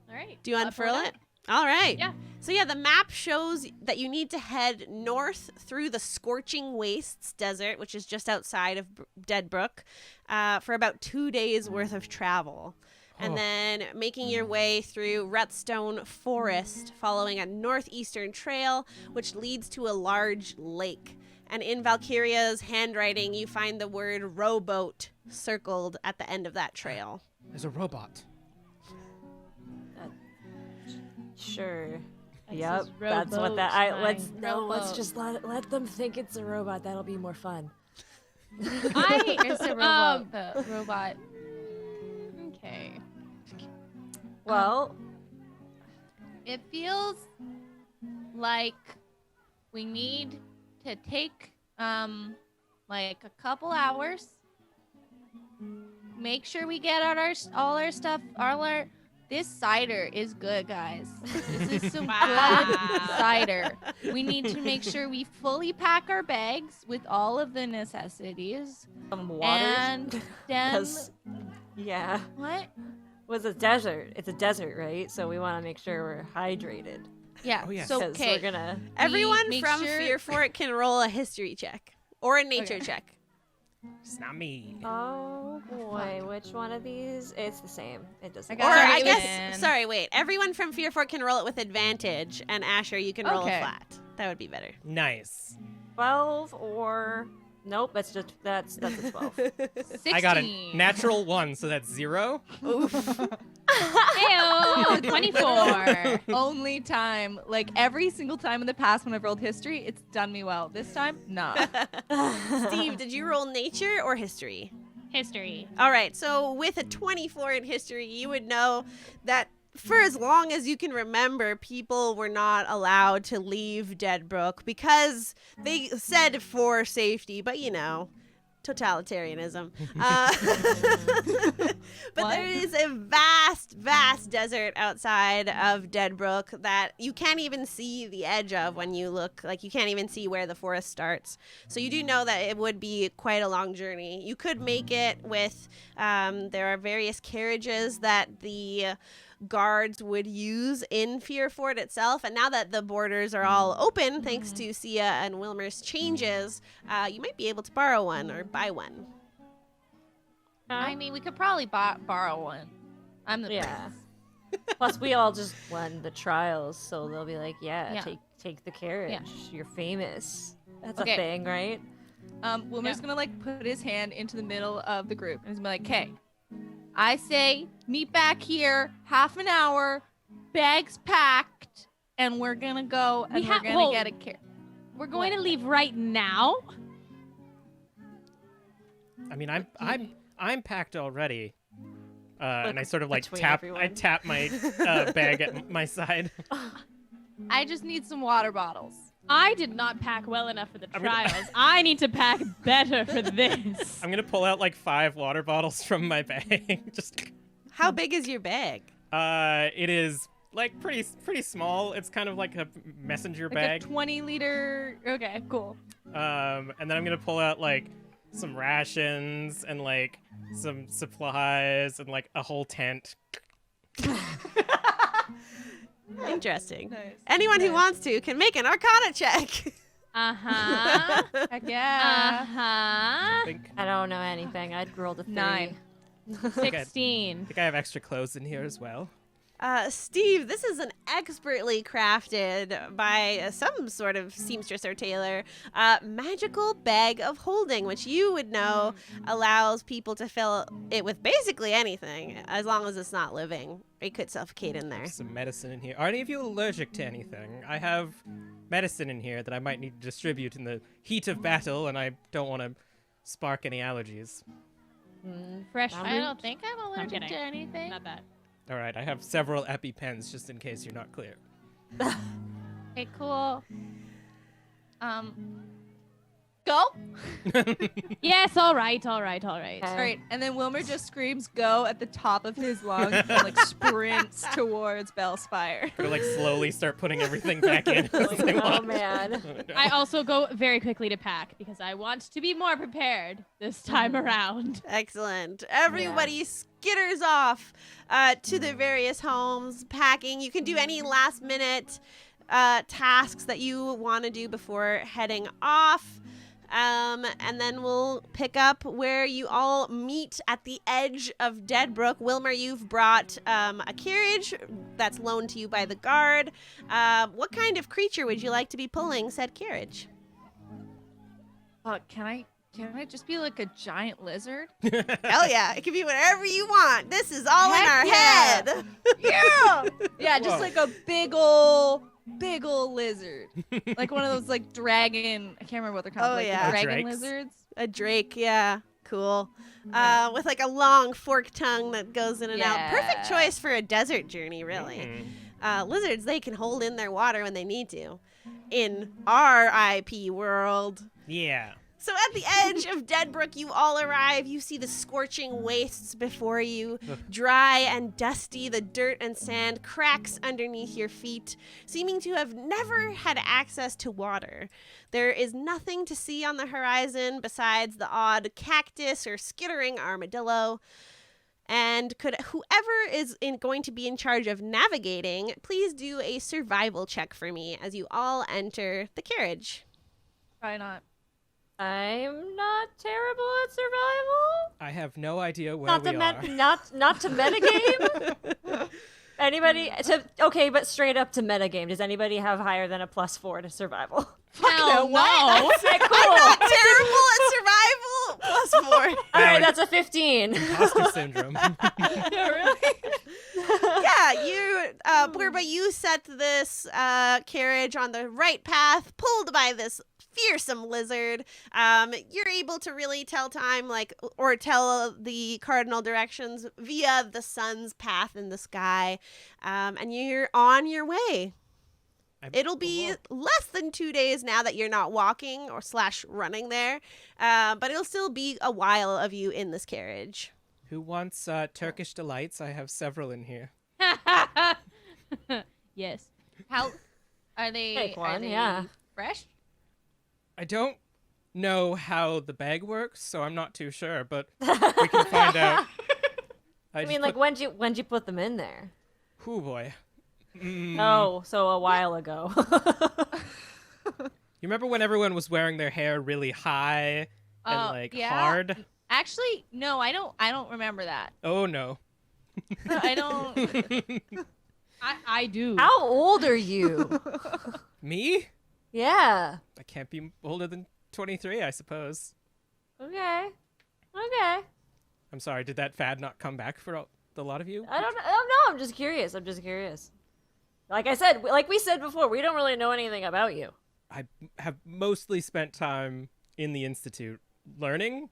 All right. Do you I'll unfurl pull it? All right. Yeah. So yeah, the map shows that you need to head north through the Scorching Wastes Desert, which is just outside of Dead Brook, for about 2 days worth of travel. and then making your way through Rutstone Forest, following a northeastern trail which leads to a large lake. And in Valkyria's handwriting, you find the word rowboat circled at the end of that trail. There's a robot. Sure. That Yep, says that's what rowboat, that. Let's Rowboat. just let them think it's a robot. That'll be more fun. It's a robot. The robot. Okay. Well, It feels like we need to take like a couple hours. Make sure we get out all our stuff. This cider is good, guys. This is some good cider. We need to make sure we fully pack our bags with all of the necessities. some water. And then 'Cause- yeah. what? Was a desert. It's a desert, right? So we want to make sure we're hydrated. Yeah. Oh, yes. So 'Cause okay. we're gonna. Everyone make from sure- Fearfort can roll a history check or a nature check. It's not me. Oh boy, which one of these? It's the same. It doesn't. I Or got matter. I it. guess, Man. sorry, wait. Everyone from Fearfort can roll it with advantage, and Asher, you can roll a Okay. flat. That would be better. Nice. 12 or nope. That's a 12. 16. I got a natural 1, so that's 0. Ew, 24. Only time, like every single time in the past when I've rolled history, it's done me well. This time, nah. Steve, did you roll nature or history? History. All right, so with a 24 in history, you would know that for as long as you can remember, people were not allowed to leave Deadbrook because they said for safety, but you know, totalitarianism. But What? there is a vast, vast desert outside of Deadbrook that you can't even see the edge of when you look. Like, you can't even see where the forest starts. So you do know that it would be quite a long journey. You could make it with, there are various carriages that the guards would use in Fearfort itself. And now that the borders are all open, thanks to Sia and Wilmer's changes, you might be able to borrow one or buy one. I mean, we could probably borrow one. I'm the Yeah. prince. Plus, we all just won the trials, so they'll be like, "Yeah, Yeah. take the carriage. You're famous. That's Okay. a thing, right?" Wilmer's gonna like put his hand into the middle of the group and he's gonna be like, "Okay, I say meet back here, half an hour, bags packed, and we're gonna go and we're gonna get a carriage." We're going to leave right now. I mean, I'm packed already. And I sort of like between tap everyone. my bag at my side. I just need some water bottles. I did not pack well enough for the I'm gonna- trials. I need to pack better for this. I'm gonna pull out like 5 water bottles from my bag. Just How big is your bag? it is like pretty small. It's kind of like a messenger Like bag. a 20-liter. Okay, cool. And then I'm gonna pull out like some rations and like some supplies and like a whole tent. Interesting. Nice. Anyone who Nice. wants to can make an Arcana check. Uh-huh. Heck yeah. Uh-huh. I think I don't know anything. I'd rolled a 3. 9. 16. I have extra clothes in here as well. Steve, this is an expertly crafted by some sort of seamstress or tailor magical bag of holding, which you would know allows people to fill it with basically anything, as long as it's not living. It could suffocate in there. There's some medicine in here. Are any of you allergic to anything? I have medicine in here that I might need to distribute in the heat of battle, and I don't want to spark any allergies. Fresh I fruit. I don't think I'm allergic kidding. to anything. Not that. All right, I have several EpiPens just in case you're not clear. Okay, cool. Go. Yes, all right. All right, and then Wilmer just screams "Go" at the top of his lungs and like sprints towards Bellspire. Or like slowly start putting everything back in. as they Oh want. man. I also go very quickly to pack because I want to be more prepared this time around. Excellent. Everybody skitters off to their various homes, packing. You can do any last minute tasks that you want to do before heading off. And then we'll pick up where you all meet at the edge of Deadbrook. Wilmer, you've brought a carriage that's loaned to you by the guard. What kind of creature would you like to be pulling said carriage? Can I just be like a giant lizard? Hell yeah, it can be whatever you want. This is all in our Heck head. Yeah. Yeah, just Whoa. like a big ol' lizard. Like one of those like dragon, I can't remember what they're called. Oh, like yeah. the dragon Drakes? lizards. A drake, yeah. Cool. With like a long forked tongue that goes in and out. Perfect Yeah. choice for a desert journey, really. Lizards, they can hold in their water when they need to. In our IP world. Yeah. So at the edge of Deadbrook, you all arrive. You see the scorching wastes before you, dry and dusty. The dirt and sand cracks underneath your feet, seeming to have never had access to water. There is nothing to see on the horizon besides the odd cactus or skittering armadillo. And could whoever is going to be in charge of navigating, please do a survival check for me as you all enter the carriage. Probably not. I'm not terrible at survival. I have no idea where Not we to are. not to metagame. Anybody okay, but straight up to metagame. Does anybody have higher than a +4 to survival? Hell no. Okay, cool. I'm not terrible at survival. +4. All right, that's a 15. Imposter syndrome. Yeah, really? Yeah, you, Borba, you set this carriage on the right path, pulled by this fearsome lizard. You're able to really tell time, or tell the cardinal directions via the sun's path in the sky, and you're on your way. It'll be less than 2 days now that you're not walking or / running there, but it'll still be a while of you in this carriage. Who wants Turkish delights? I have several in here. Yes. How are they? Take one, are they yeah. fresh? I don't know how the bag works, so I'm not too sure, but we can find out. I mean, like, when'd you put them in there? Oh boy. Oh, so a while ago. You remember when everyone was wearing their hair really high and Yeah. hard? Actually, no, I don't remember that. Oh no. I don't. I do. How old are you? Me? Yeah. I can't be older than 23, I suppose. Okay. I'm sorry, did that fad not come back for a lot of you? I don't know. I'm just curious. Like I said, like we said before, we don't really know anything about you. I have mostly spent time in the Institute learning.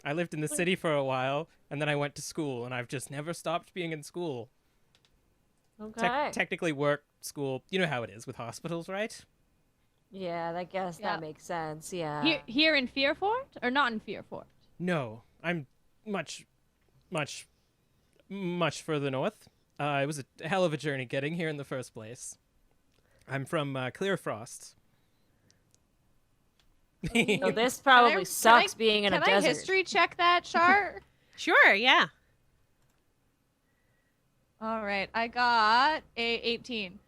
I lived in the city for a while, and then I went to school, and I've just never stopped being in school. Okay. Technically work, school, you know how it is with hospitals, right? Yeah, I guess Yeah. that makes sense. Yeah. Here in Fearfort or not in Fearfort? No, I'm much further north. It was a hell of a journey getting here in the first place. I'm from Clearfrost. So this probably sucks being in a Can I desert. history check that, Char? Sure, yeah. All right, I got a 18.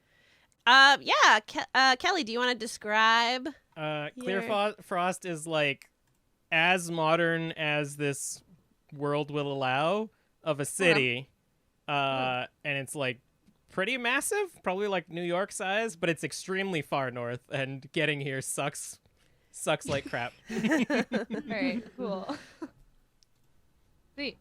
Kelly, do you want to describe? Clearfrost is like as modern as this world will allow of a city. And it's like pretty massive, probably like New York size, but it's extremely far north, and getting here sucks like crap. All right, cool. Sweet.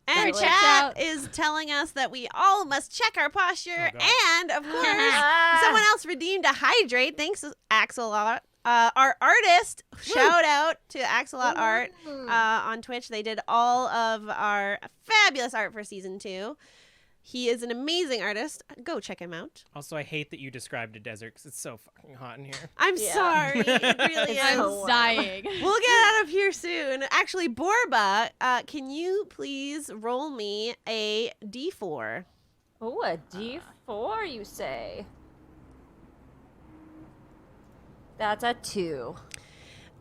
And Very chat checked out. is telling us that we all must check our posture, Oh, God. and of course, someone else redeemed a hydrate. Thanks, Axelot. Our artist, shout out to Axelot Art on Twitch. They did all of our fabulous art for season 2. He is an amazing artist. Go check him out. Also, I hate that you described a desert because it's so fucking hot in here. I'm Yeah. sorry. It really It's is. so I'm dying. We'll get out of here soon. Actually, Borba, can you please roll me a D4? Oh, a D4, you say? That's a 2.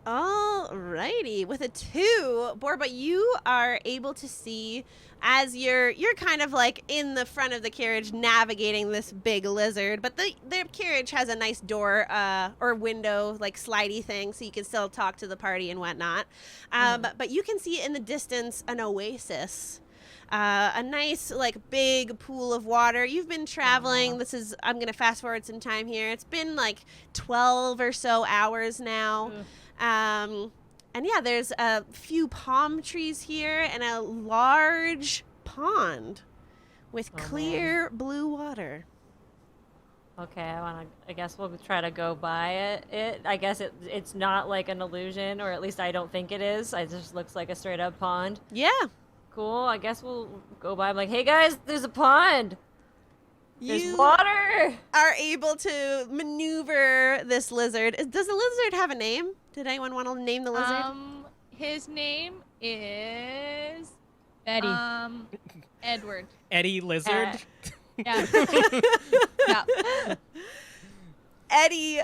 Alrighty, with a 2, Borba, you are able to see as you're kind of like in the front of the carriage navigating this big lizard, but the carriage has a nice door or window like slidey thing, so you can still talk to the party and whatnot. But you can see in the distance an oasis. A nice, like, big pool of water. You've been traveling. I'm going to fast forward some time here. It's been, like, 12 or so hours now. And, yeah, there's a few palm trees here and a large pond with clear blue water. Okay, I guess we'll try to go by it. I guess it's not like an illusion, or at least I don't think it is. It just looks like a straight-up pond. Yeah. Cool. I guess we'll go by. I'm like, hey guys, there's a pond. There's You water. are able to maneuver this lizard. Does the lizard have a name? Did anyone want to name the lizard? His name is Betty. Edward. Eddie Lizard. Yeah. Yeah. Eddie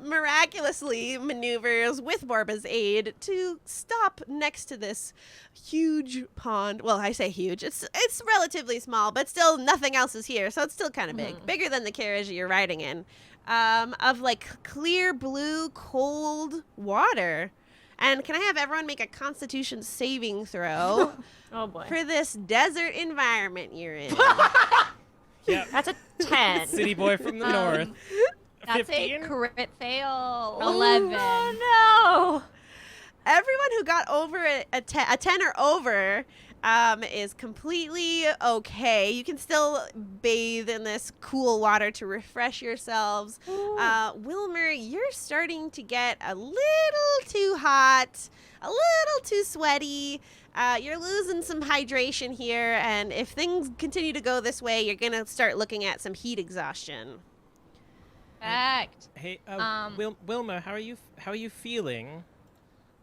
miraculously maneuvers with Borba's aid to stop next to this huge pond. Well, I say huge. It's relatively small, but still nothing else is here, so it's still kind of big. Bigger than the carriage you're riding in. Of like clear blue, cold water. And can I have everyone make a Constitution saving throw Oh boy. for this desert environment you're in? Yep. That's a 10. City boy from the north. That's 15? a crit fail. 11. Oh Everyone who got over a 10 or over is completely okay. You can still bathe in this cool water to refresh yourselves. Wilmer, you're starting to get a little too hot, a little too sweaty. You're losing some hydration here, and if things continue to go this way, you're going to start looking at some heat exhaustion. Fact. Hey, Wilma, how are you feeling?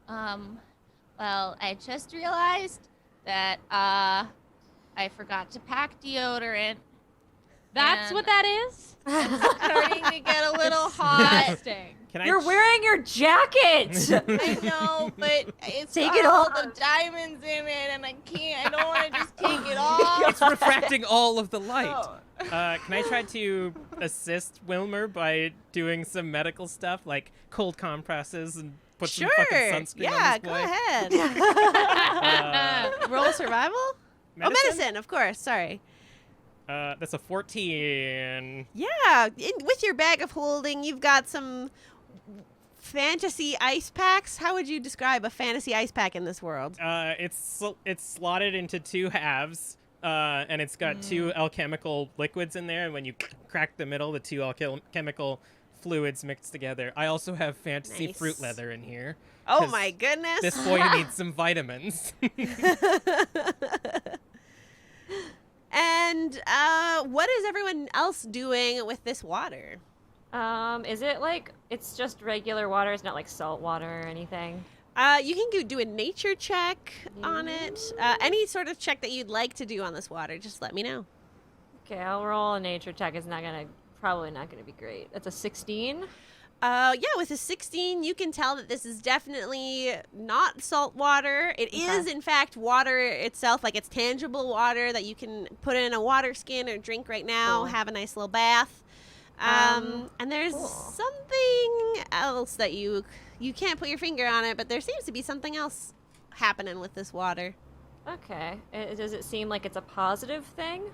Well, I just realized that I forgot to pack deodorant. That's And what that is? It's starting to get a little hot. Interesting. Can You're wearing your jacket. I know, but it's Take got it all off. the diamonds in it, and I don't want to just take it off. It's refracting all of the light. Oh. Can I try to assist Wilmer by doing some medical stuff, like cold compresses and put some fucking sunscreen Yeah, on this go boy? ahead. Roll survival? Medicine? Oh, medicine, of course. Sorry. That's a 14. Yeah, with your bag of holding, you've got some fantasy ice packs. How would you describe a fantasy ice pack in this world? It's slotted into 2 halves, and it's got 2 alchemical liquids in there, and when you crack the middle, the 2 alchemical fluids mixed together. I also have fantasy Nice. fruit leather in here. Oh 'cause my goodness. This boy needs some vitamins. And what is everyone else doing with this water? Is it like it's just regular water? It's not like salt water or anything. You can do a nature check on it. Any sort of check that you'd like to do on this water, just let me know. Okay, I'll roll a nature check. It's probably not gonna be great. That's a 16. Yeah, with a 16, you can tell that this is definitely not salt water. It is, in fact, water itself, like it's tangible water that you can put in a water skin or drink right now, Cool. have a nice little bath. And there's Cool. something else that you can't put your finger on it, but there seems to be something else happening with this water. Okay. Does it seem like it's a positive thing?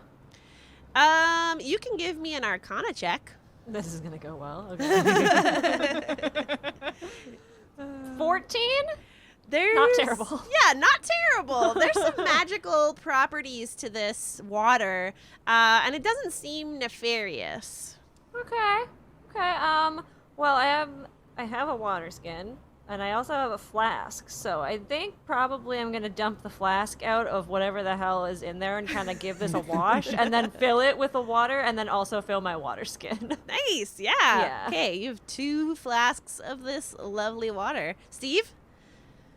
You can give me an Arcana check. This is gonna go well. Okay. 14? There's, Not terrible. Yeah, not terrible. There's some magical properties to this water, and it doesn't seem nefarious. Okay. Well, I have a water skin, and I also have a flask. So I think probably I'm gonna dump the flask out of whatever the hell is in there and kind of give this a wash, and then fill it with the water, and then also fill my water skin. Nice, yeah. Yeah. Okay, you have 2 flasks of this lovely water. Steve?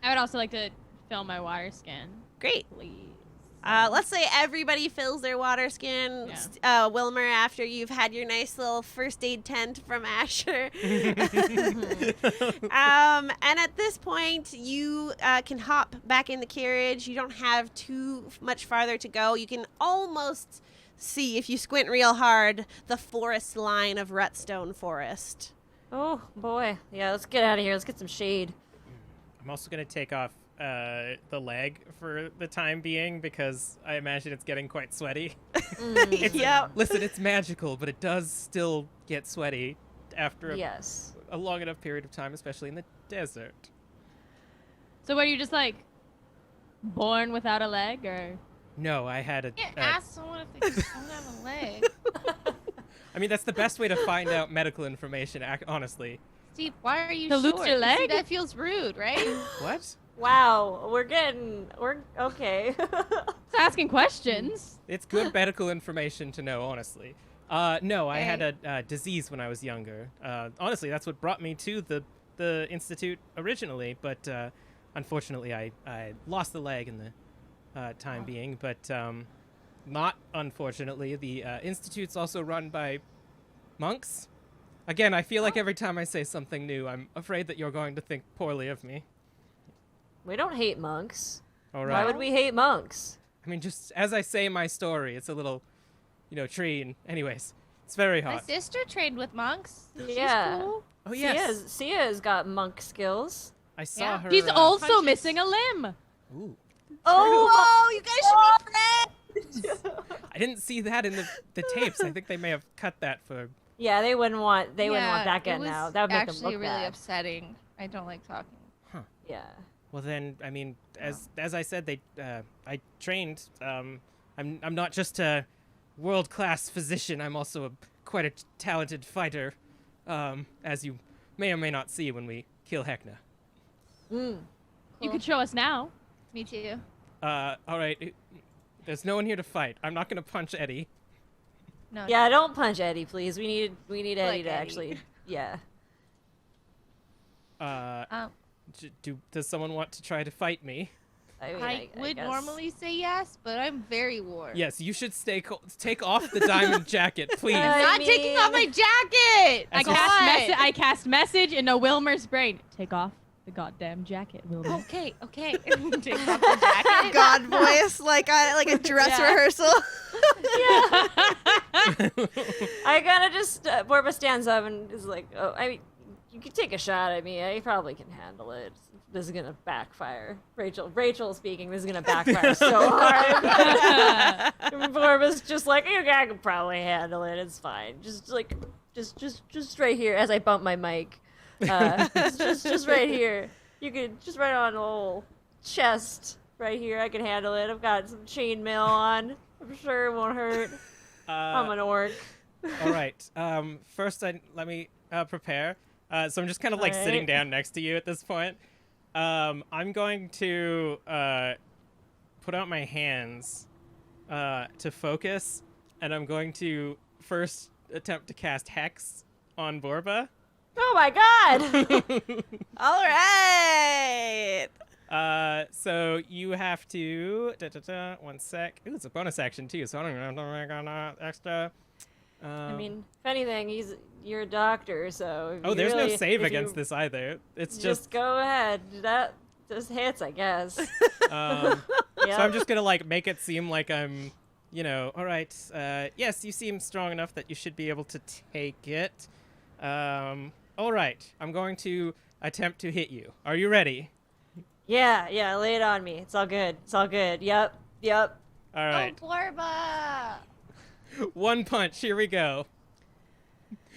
I would also like to fill my water skin, Great. please. Let's say everybody fills their water skin. Wilmer, after you've had your nice little first aid tent from Ascher. And at this point, you can hop back in the carriage. You don't have too much farther to go. You can almost see, if you squint real hard, the forest line of Rutstone Forest. Oh, boy. Yeah, let's get out of here. Let's get some shade. I'm also going to take off the leg for the time being because I imagine it's getting quite sweaty. Yep. Listen, it's magical, but it does still get sweaty after Yes. a long enough period of time, especially in the desert. So were you just like born without a leg, or? No, I had a... You can't ask someone if they just don't have a leg. I mean, that's the best way to find out medical information, honestly. Steve, why are you To lose short? your You see, leg? that feels rude, right? What? Wow, we're okay. It's asking questions. It's good medical information to know, honestly. No, I had a disease when I was younger. Honestly, that's what brought me to the Institute originally, but unfortunately I lost the leg in the time being, but not unfortunately. The Institute's also run by monks. Again, I feel like every time I say something new, I'm afraid that you're going to think poorly of me. We don't hate monks. All right. Why would we hate monks? I mean, just as I say my story, it's a little, tree. And anyways, it's very My hot. sister trained with monks. Yeah. She's cool. Oh, yes. Sia's got monk skills. I saw Yeah. her. He's also punches. missing a limb. Ooh. Oh, you guys should be friends. I didn't see that in the tapes. I think they may have cut that for... yeah, they wouldn't want that it getting was out. That would make them actually look really bad. upsetting. I don't like talking. Yeah. Well, then, I mean, as I said, I trained. I'm not just a world-class physician. I'm also quite a talented fighter, as you may or may not see when we kill Heckna. You could show us now. Me too. All right. There's no one here to fight. I'm not gonna punch Eddie. No. Yeah, don't punch Eddie, please. We need Eddie to Eddie. actually. Yeah. Does someone want to try to fight me? I mean, I would guess. normally say yes, but I'm very warm. Yes, you should take off the diamond jacket, please. I Not taking mean- off my jacket. I cast message into Wilmer's brain. Take off the goddamn jacket, Wilmer. Okay. Take off the jacket. God voice, like a dress Yeah. rehearsal. I kind of just Borba stands up and is like, "Oh, I mean, you could take a shot at me. I probably can handle it. This is gonna backfire." Rachel speaking. This is gonna backfire so hard. Borba's just like, "Okay, I can probably handle it. It's fine. Just right here." As I bump my mic, just right here. You could just right on the whole chest right here. I can handle it. I've got some chainmail on. I'm sure it won't hurt. I'm an orc. All right. First, let me prepare. So I'm just kind of like sitting Alright. down next to you at this point. I'm going to put out my hands to focus, and I'm going to first attempt to cast Hex on Borba. Oh my god! All right. So you have to... one sec. Ooh, it's a bonus action, too, so I don't even have to make on extra. I mean, if anything, you're a doctor, so. Oh, there's no save if against you this either. It's just go ahead. That just hits, I guess. So Yeah. I'm just gonna like make it seem like I'm, all right. Yes, you seem strong enough that you should be able to take it. All right. I'm going to attempt to hit you. Are you ready? Yeah, lay it on me. It's all good. Yep. All right. Oh, Borba. One punch. Here we go.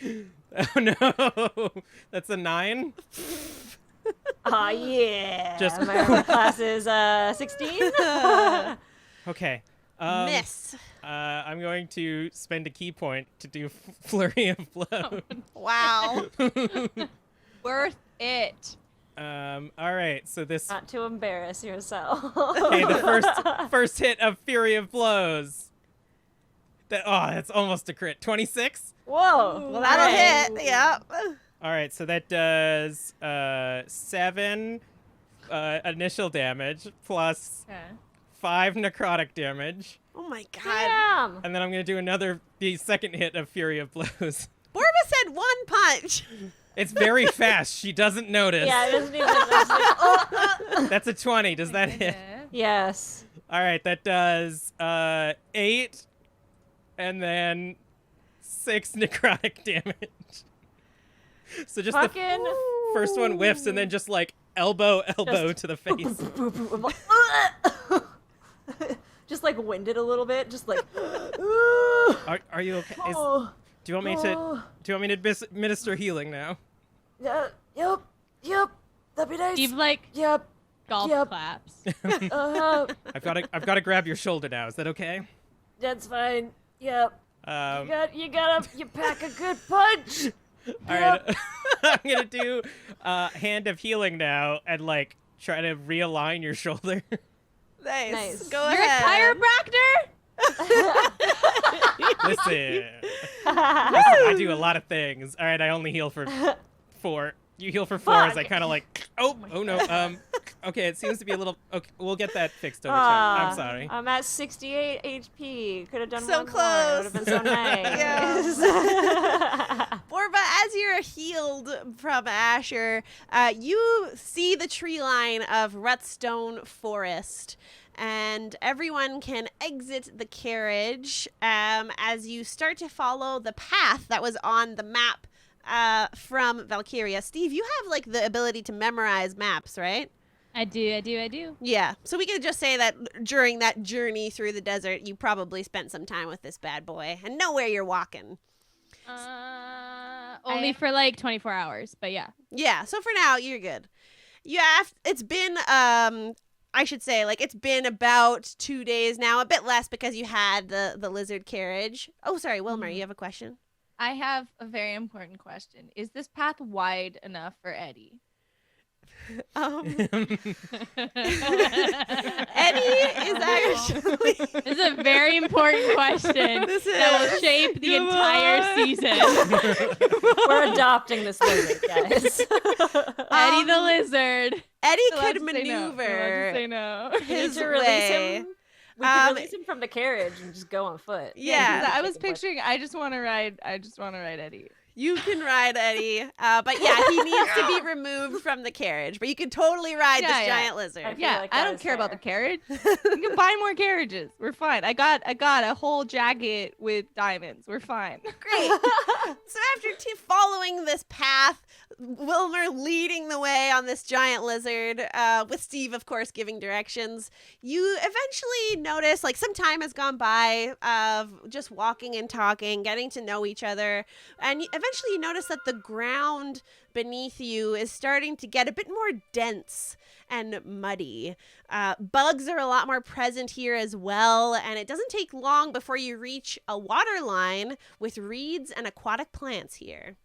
Oh no, that's a 9. Aw, yeah. Just- My armor class is 16. Okay. Miss. I'm going to spend a key point to do flurry of blows. Wow. Worth it. All right. So this. Not to embarrass yourself. Okay, the first hit of Fury of Blows. That's almost a crit. 26? Whoa. Well, that'll hit. Yep. All right, so that does 7 initial damage plus Okay. 5 necrotic damage. Oh my god. Damn. And then I'm going to do the second hit of Fury of Blows. Borba said 1 punch. It's very fast. She doesn't notice. Yeah, it doesn't even. It's like, oh. That's a 20. Does that hit? Yes. All right, that does 8 and then 6 necrotic damage. So just Fucking. the first one whiffs and then just like elbow to the face. Just like winded a little bit, just like. Are you okay? Oh. Do you want me to administer healing now? Yeah. Yep. That'd be nice. Steve like Yep. golf Yep. claps. I've got to grab your shoulder now. Is that okay? That's fine. Yep. You pack a good punch. All right. I'm gonna do hand of healing now and like try to realign your shoulder. Nice. Go You're ahead. a chiropractor? Listen, I do a lot of things. All right, I only heal for 4. You heal for 4 as I kind of like. Oh no. Okay, it seems to be a little. Okay, we'll get that fixed over time. I'm sorry. I'm at 68 HP. Could have done So one close. more. Would have been so nice. Borba, as you're healed from Ascher, you see the tree line of Rutstone Forest. And everyone can exit the carriage as you start to follow the path that was on the map from Valkyria. Steve, you have like the ability to memorize maps, right? I do. Yeah. So we could just say that during that journey through the desert, you probably spent some time with this bad boy and know where you're walking. Only for like 24 hours, but yeah. Yeah. So for now, you're good. It's been I should say, like, it's been about 2 days now, a bit less because you had the lizard carriage. Oh, sorry, Wilmer, you have a question? I have a very important question. Is this path wide enough for Eddie? Eddie is actually... This is a very important question This that will is. shape the Come entire on. season. We're adopting this lizard, guys. Eddie the lizard. Eddie Allowed could to say no. maneuver Allowed to say no. We need his to release way. him. We can release him from the carriage and just go on foot. Yeah. I was picturing. I just want to ride Eddie. You can ride Eddie, but yeah, he needs to be removed from the carriage. But you can totally ride this giant lizard. I feel Yeah, like I that don't is care about the fair. carriage. We can buy more carriages. We're fine. I got a whole jacket with diamonds. We're fine. Great. So after following this path, Wilmer leading the way on this giant lizard, with Steve, of course, giving directions, you eventually notice, like, some time has gone by of just walking and talking, getting to know each other, and eventually you notice that the ground beneath you is starting to get a bit more dense and muddy. Bugs are a lot more present here as well, and it doesn't take long before you reach a water line with reeds and aquatic plants here.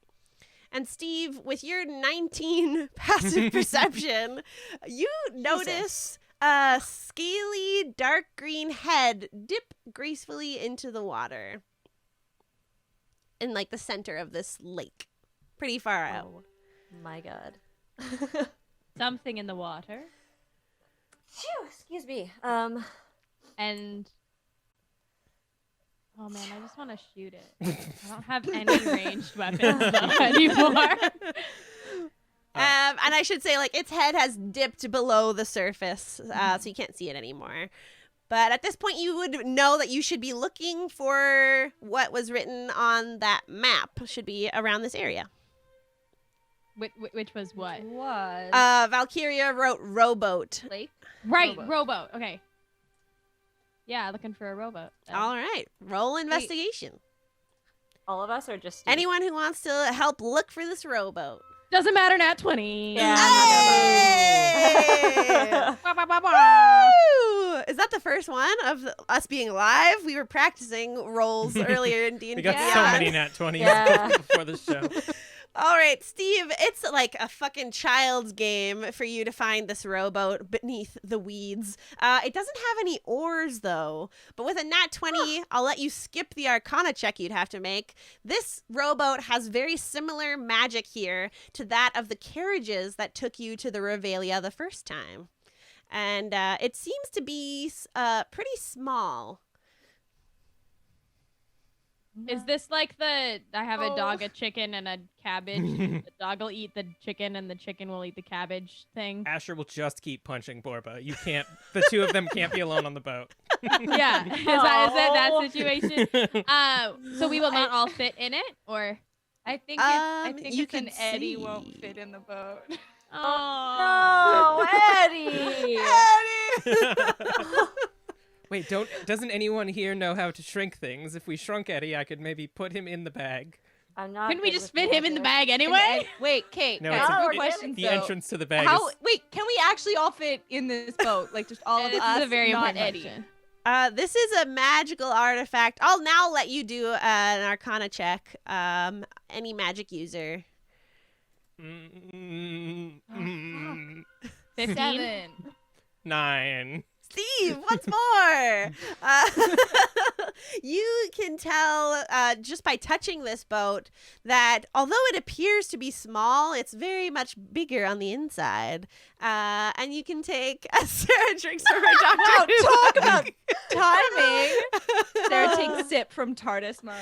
And Steve, with your 19 passive perception, you notice a scaly dark green head dip gracefully into the water in like the center of this lake, pretty far out. Oh my god. Something in the water. Phew, excuse me. And oh man, I just want to shoot it. I don't have any ranged weapons though anymore. And I should say, like, its head has dipped below the surface, so you can't see it anymore. But at this point, you would know that you should be looking for what was written on that map. Should be around this area. Which was what? What? Valkyria wrote rowboat. Lake? Right, Rowboat. rowboat. Okay. Yeah, looking for a rowboat. All right, roll investigation. All of us are just Steve? Anyone who wants to help look for this rowboat. Doesn't matter, nat 20. Yeah. Hey! Woo! Is that the first one of us being live? We were practicing rolls earlier in D&D. We got so many nat 20s Yeah. before the show. All right, Steve, it's like a fucking child's game for you to find this rowboat beneath the weeds. It doesn't have any oars, though. But with a nat 20, I'll let you skip the Arcana check you'd have to make. This rowboat has very similar magic here to that of the carriages that took you to the Revelia the first time. And it seems to be pretty small. Is this like the I have a dog, a chicken, and a cabbage? The dog will eat the chicken, and the chicken will eat the cabbage thing. Asher will just keep punching Borba. You can't. The two of them can't be alone on the boat. Yeah, is that situation? So we will not all fit in it, or I think you it's an can Eddie see. won't fit in the boat. Oh, Eddie! Wait, doesn't anyone here know how to shrink things? If we shrunk Eddie, I could maybe put him in the bag. I'm not. couldn't we good just with fit him in the magic. bag anyway? Wait, Kate. No, Kate, it's two a- questions. The though. entrance to the bag How? is... Wait, can we actually all fit in this boat? Like just all of This us, is a very not important Eddie. question. This is a magical artifact. I'll now let you do an Arcana check. Any magic user. 15. 7. 9. Steve, what's more? You can tell just by touching this boat that although it appears to be small, it's very much bigger on the inside. And you can take Sarah drinks from her doctor. Wow, talk about timing. Sarah takes a sip from TARDIS mug.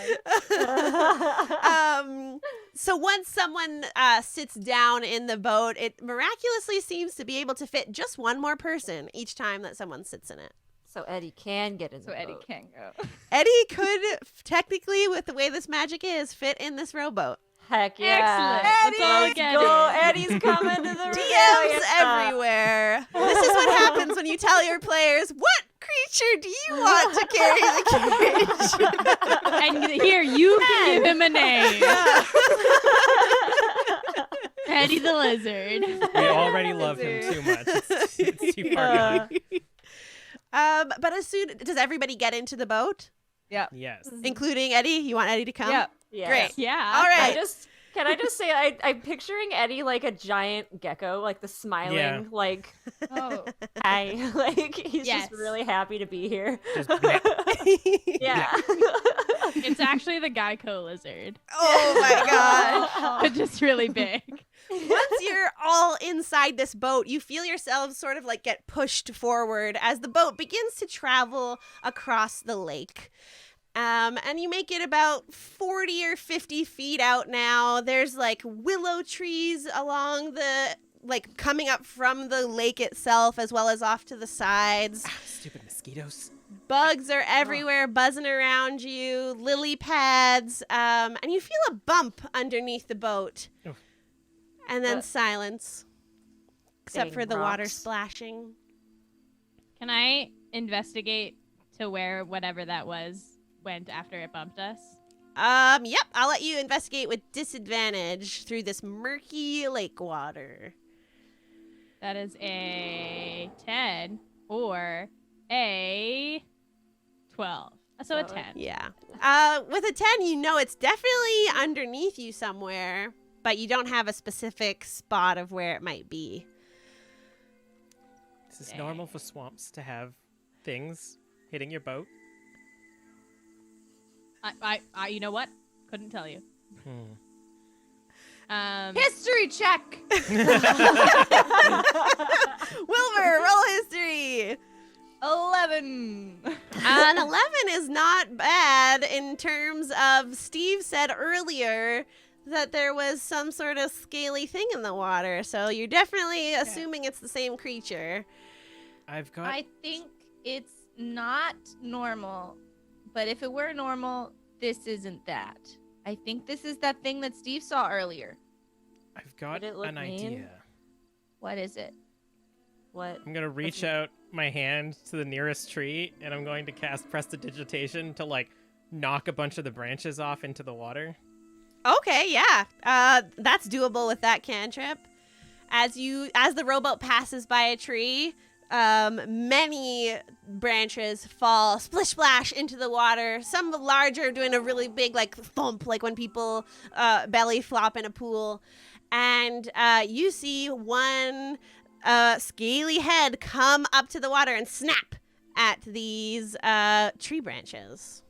So once someone sits down in the boat, it miraculously seems to be able to fit just one more person each time that someone sits in it. So Eddie can get in the So Eddie boat. can go. Eddie could technically, with the way this magic is, fit in this rowboat. Heck yeah! Excellent. Let's all Let's get go! it. Eddie's coming to the DMs Revelia. everywhere. This is what happens when you tell your players, what creature do you want to carry the cage? And here, you can give him a name. Eddie the Lizard. We already love him too much. It's too far gone. But as soon, does everybody get into the boat? Yes. Including Eddie? You want Eddie to come? Yeah. Yes. Great. Yeah. All right. Can I just say I'm picturing Eddie like a giant gecko, like the smiling, Yeah. like Oh. hi, like he's Yes. just really happy to be here. Just blip. Yeah. It's actually the Geico lizard, Oh my gosh. but just really big. Once you're all inside this boat, you feel yourselves sort of like get pushed forward as the boat begins to travel across the lake. And you make it about 40 or 50 feet out now. There's like willow trees along the, like coming up from the lake itself as well as off to the sides. Stupid mosquitoes. Bugs are everywhere buzzing around you, lily pads, and you feel a bump underneath the boat. Oh. And then What? silence, except Getting for the water rocks. splashing. Can I investigate to where whatever that was went after it bumped us? Yep, I'll let you investigate with disadvantage through this murky lake water. That is a 10 or a 12. So a So 10. Yeah. With a 10, you know it's definitely underneath you somewhere, but you don't have a specific spot of where it might be. Is this normal for swamps to have things hitting your boat? I you know what? Couldn't tell you. Hmm. History check. Wilmer, roll history. 11. An 11 is not bad in terms of Steve said earlier that there was some sort of scaly thing in the water. So you're definitely assuming it's the same creature. I've got... I think it's not normal, but if it were normal, this isn't that. I think this is that thing that Steve saw earlier. I've got Would it look an mean? idea. What is it? What? I'm gonna reach out my hand to the nearest tree, and I'm going to cast Prestidigitation to, like, knock a bunch of the branches off into the water. Okay, yeah. That's doable with that cantrip. As the rowboat passes by a tree, many branches fall splish splash into the water. Some larger, doing a really big like thump, like when people belly flop in a pool. And you see one scaly head come up to the water and snap at these tree branches.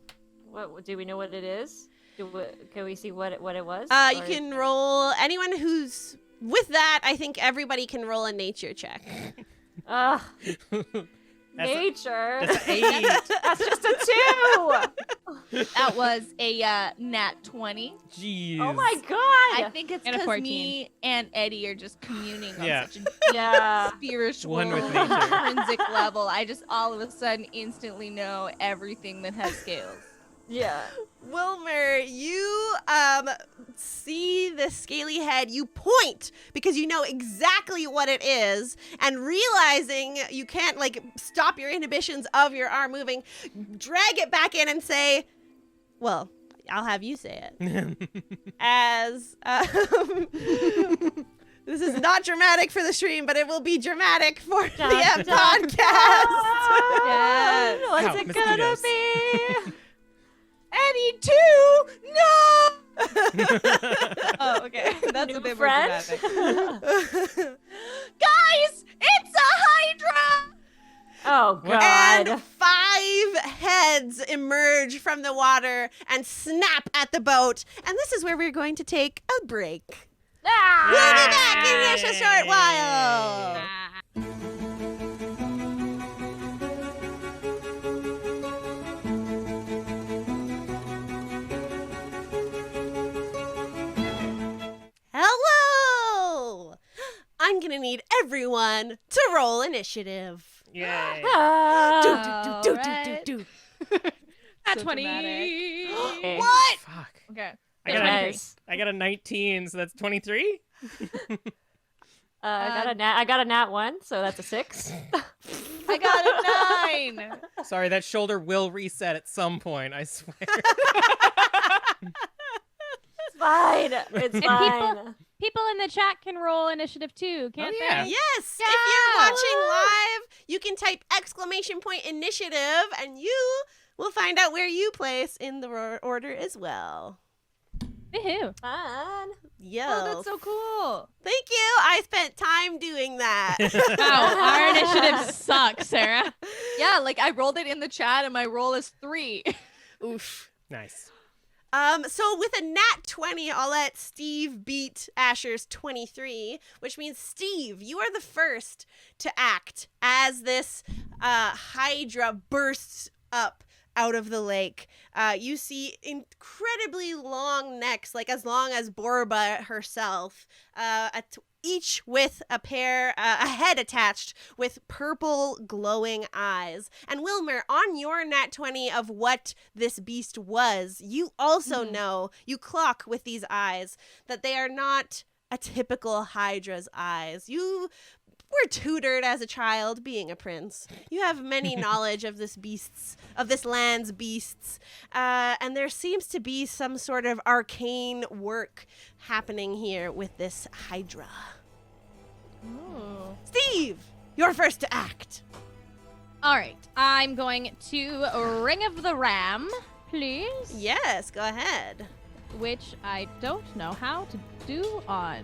What do we know what it is? Can we see what it was? You Or- can roll anyone who's with that. I think everybody can roll a nature check. Ugh. That's Nature. That's an 8. That's just a 2. That was a nat 20. Jeez. Oh my I god. think it's And a because 14. me and Eddie are just communing on Yeah. such a Yeah. spiritual, One with nature. intrinsic level. I just all of a sudden instantly know everything that has scales. Yeah. Wilmer, you see the scaly head. You point because you know exactly what it is, and realizing you can't like stop your inhibitions of your arm moving, drag it back in and say, "Well, I'll have you say it." As this is not dramatic for the stream, but it will be dramatic for the podcast. Yes. What's Ow, it mosquitoes. gonna be? Eddie too. No. Oh, okay. That's New a bit friend? more dramatic. Guys, it's a Hydra. Oh god. And 5 heads emerge from the water and snap at the boat. And this is where we're going to take a break. Ah! We'll be back in just a short while. Hello! I'm gonna need everyone to roll initiative. Yay. Ah. At So 20. Okay. What? Fuck. Okay. Nice. I got a 19, so that's 23? I got a nat 1, so that's a 6. I got a 9. Sorry, that shoulder will reset at some point, I swear. It's fine. It's And fine. people in the chat can roll initiative too, can't Oh, yeah. they? Yes, if you're watching live, you can type !initiative and you will find out where you place in the order as well. Woohoo. Fun. Yo. Oh, that's so cool. Thank you. I spent time doing that. Wow, our initiative sucks, Sarah. Yeah, like I rolled it in the chat and my roll is 3. Oof. Nice. So with a nat 20, I'll let Steve beat Asher's 23, which means Steve, you are the first to act as this Hydra bursts up out of the lake. You see incredibly long necks, like as long as Borba herself, each with a head attached with purple glowing eyes. And Wilmer, on your nat 20 of what this beast was, you also know, you clock with these eyes, that they are not a typical Hydra's eyes. You were tutored as a child, being a prince. You have many knowledge of this land's beasts, and there seems to be some sort of arcane work happening here with this Hydra. Ooh. Steve, you're first to act. All right, I'm going to Ring of the Ram, please. Yes, go ahead. Which I don't know how to do on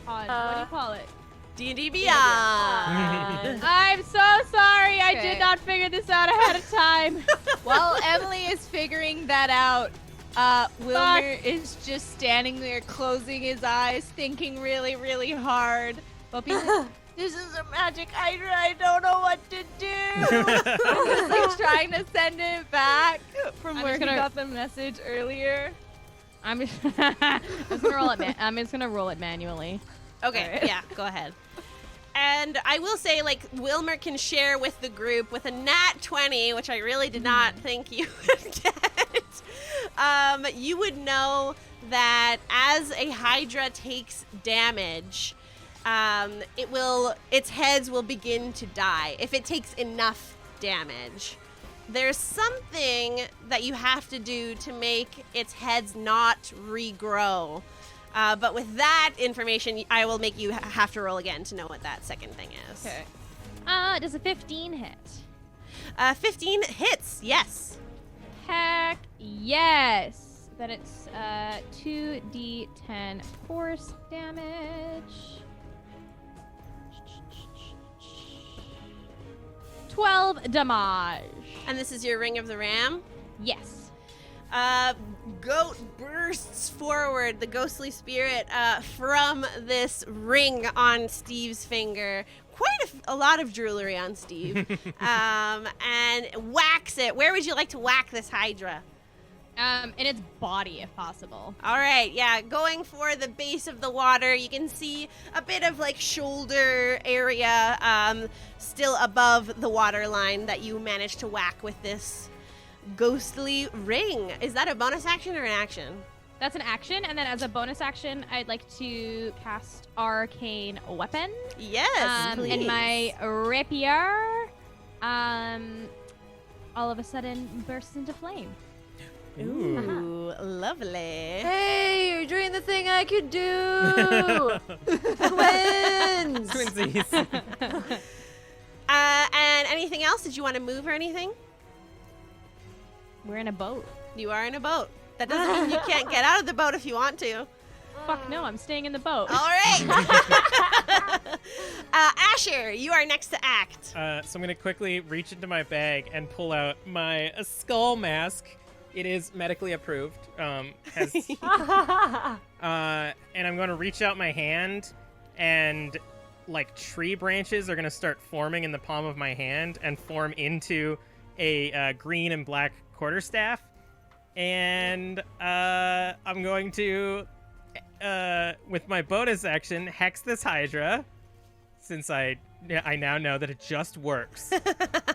what do you call it? D&D Beyond. I'm so sorry. I Okay. did not figure this out ahead of time. While Emily is figuring that out, Wilmer is just standing there closing his eyes, thinking really, really hard. But he's like, this is a magic Hydra, I don't know what to do. He's like trying to send it back from I'm where just he gonna- got the message earlier. I'm just gonna roll it. I'm just gonna roll it manually. Okay, Alright. yeah, go ahead. And I will say, like, Wilmer can share with the group with a nat 20, which I really did not think you would get. You would know that as a Hydra takes damage, its heads will begin to die if it takes enough damage. There's something that you have to do to make its heads not regrow. But with that information, I will make you have to roll again to know what that second thing is. Okay. Does a 15 hit? 15 hits, yes. Heck yes. Then it's 2d10 force damage. 12 damage. And this is your Ring of the Ram. Yes. Goat bursts forward, the ghostly spirit, from this ring on Steve's finger. Quite a lot of jewelry on Steve, and whacks it. Where would you like to whack this Hydra? In its body, if possible. All right, yeah, going for the base of the water. You can see a bit of like shoulder area still above the water line that you managed to whack with this ghostly ring. Is that a bonus action or an action? That's an action, and then as a bonus action, I'd like to cast Arcane Weapon. Yes, please. And my rapier, all of a sudden bursts into flame. Ooh, lovely. Hey, you're doing the thing I could do. Twins. Twinsies. And anything else? Did you want to move or anything? We're in a boat. You are in a boat. That doesn't mean you can't get out of the boat if you want to. Fuck no, I'm staying in the boat. All right. Ascher, you are next to act. So I'm gonna quickly reach into my bag and pull out my skull mask. It is medically approved. And I'm going to reach out my hand, and like tree branches are going to start forming in the palm of my hand and form into a green and black quarterstaff. And I'm going to, with my bonus action, hex this Hydra, since I now know that it just works.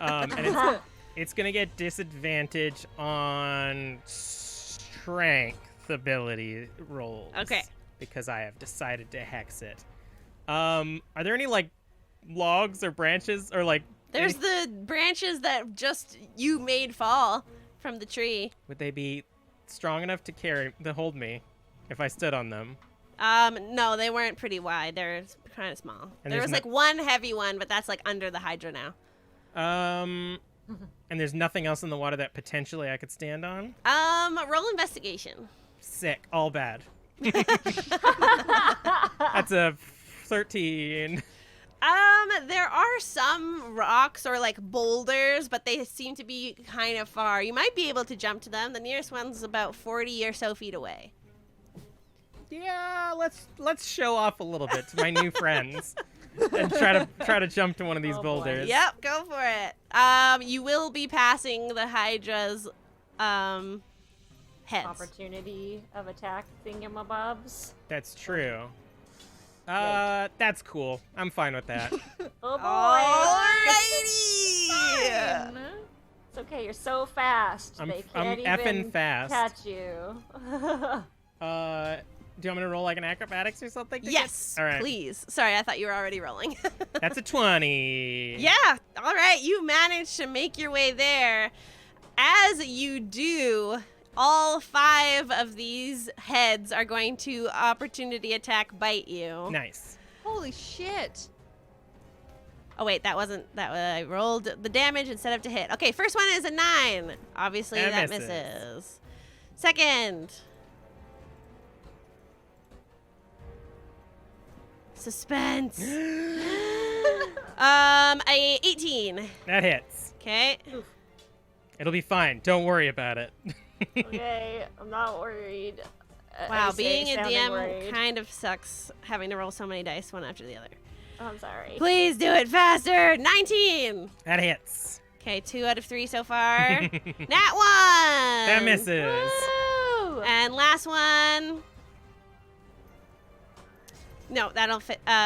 And it's going to get disadvantage on strength ability rolls. Okay. Because I have decided to hex it. Are there any, like, logs or branches or, like... There's the branches that just you made fall from the tree. Would they be strong enough to hold me if I stood on them? No, they weren't pretty wide. They're kind of small. And there was, like, one heavy one, but that's, like, under the Hydra now. And there's nothing else in the water that potentially I could stand on? Roll investigation. Sick. All bad. That's a 13. There are some rocks or like boulders, but they seem to be kind of far. You might be able to jump to them. The nearest one's about 40 or so feet away. Yeah, let's show off a little bit to my new friends and try to jump to one of these boulders. Yep, go for it. You will be passing the Hydra's heads. Opportunity of attack thingamabobs. That's true. That's cool. I'm fine with that. Oh boy. Alrighty. Fine. It's okay. You're so fast. I'm They can't effing even fast. catch you. Do you want me to roll like an acrobatics or something? Yes, All right. please. Sorry, I thought you were already rolling. That's a 20. Yeah, all right. You managed to make your way there. As you do, all 5 of these heads are going to opportunity attack bite you. Nice. Holy shit. Oh, wait, that wasn't that. I rolled the damage instead of to hit. Okay, first one is a 9. Obviously, That that misses. misses. Second. Suspense. A 18. That hits. Okay. It'll be fine. Don't worry about it. Okay, I'm not worried. Wow, I say, being a sounding DM worried. kind of sucks having to roll so many dice one after the other. Oh, I'm sorry. Please do it faster. 19. That hits. Okay, 2 out of 3 so far. Nat 1. That misses. Woo! And last one. No, that'll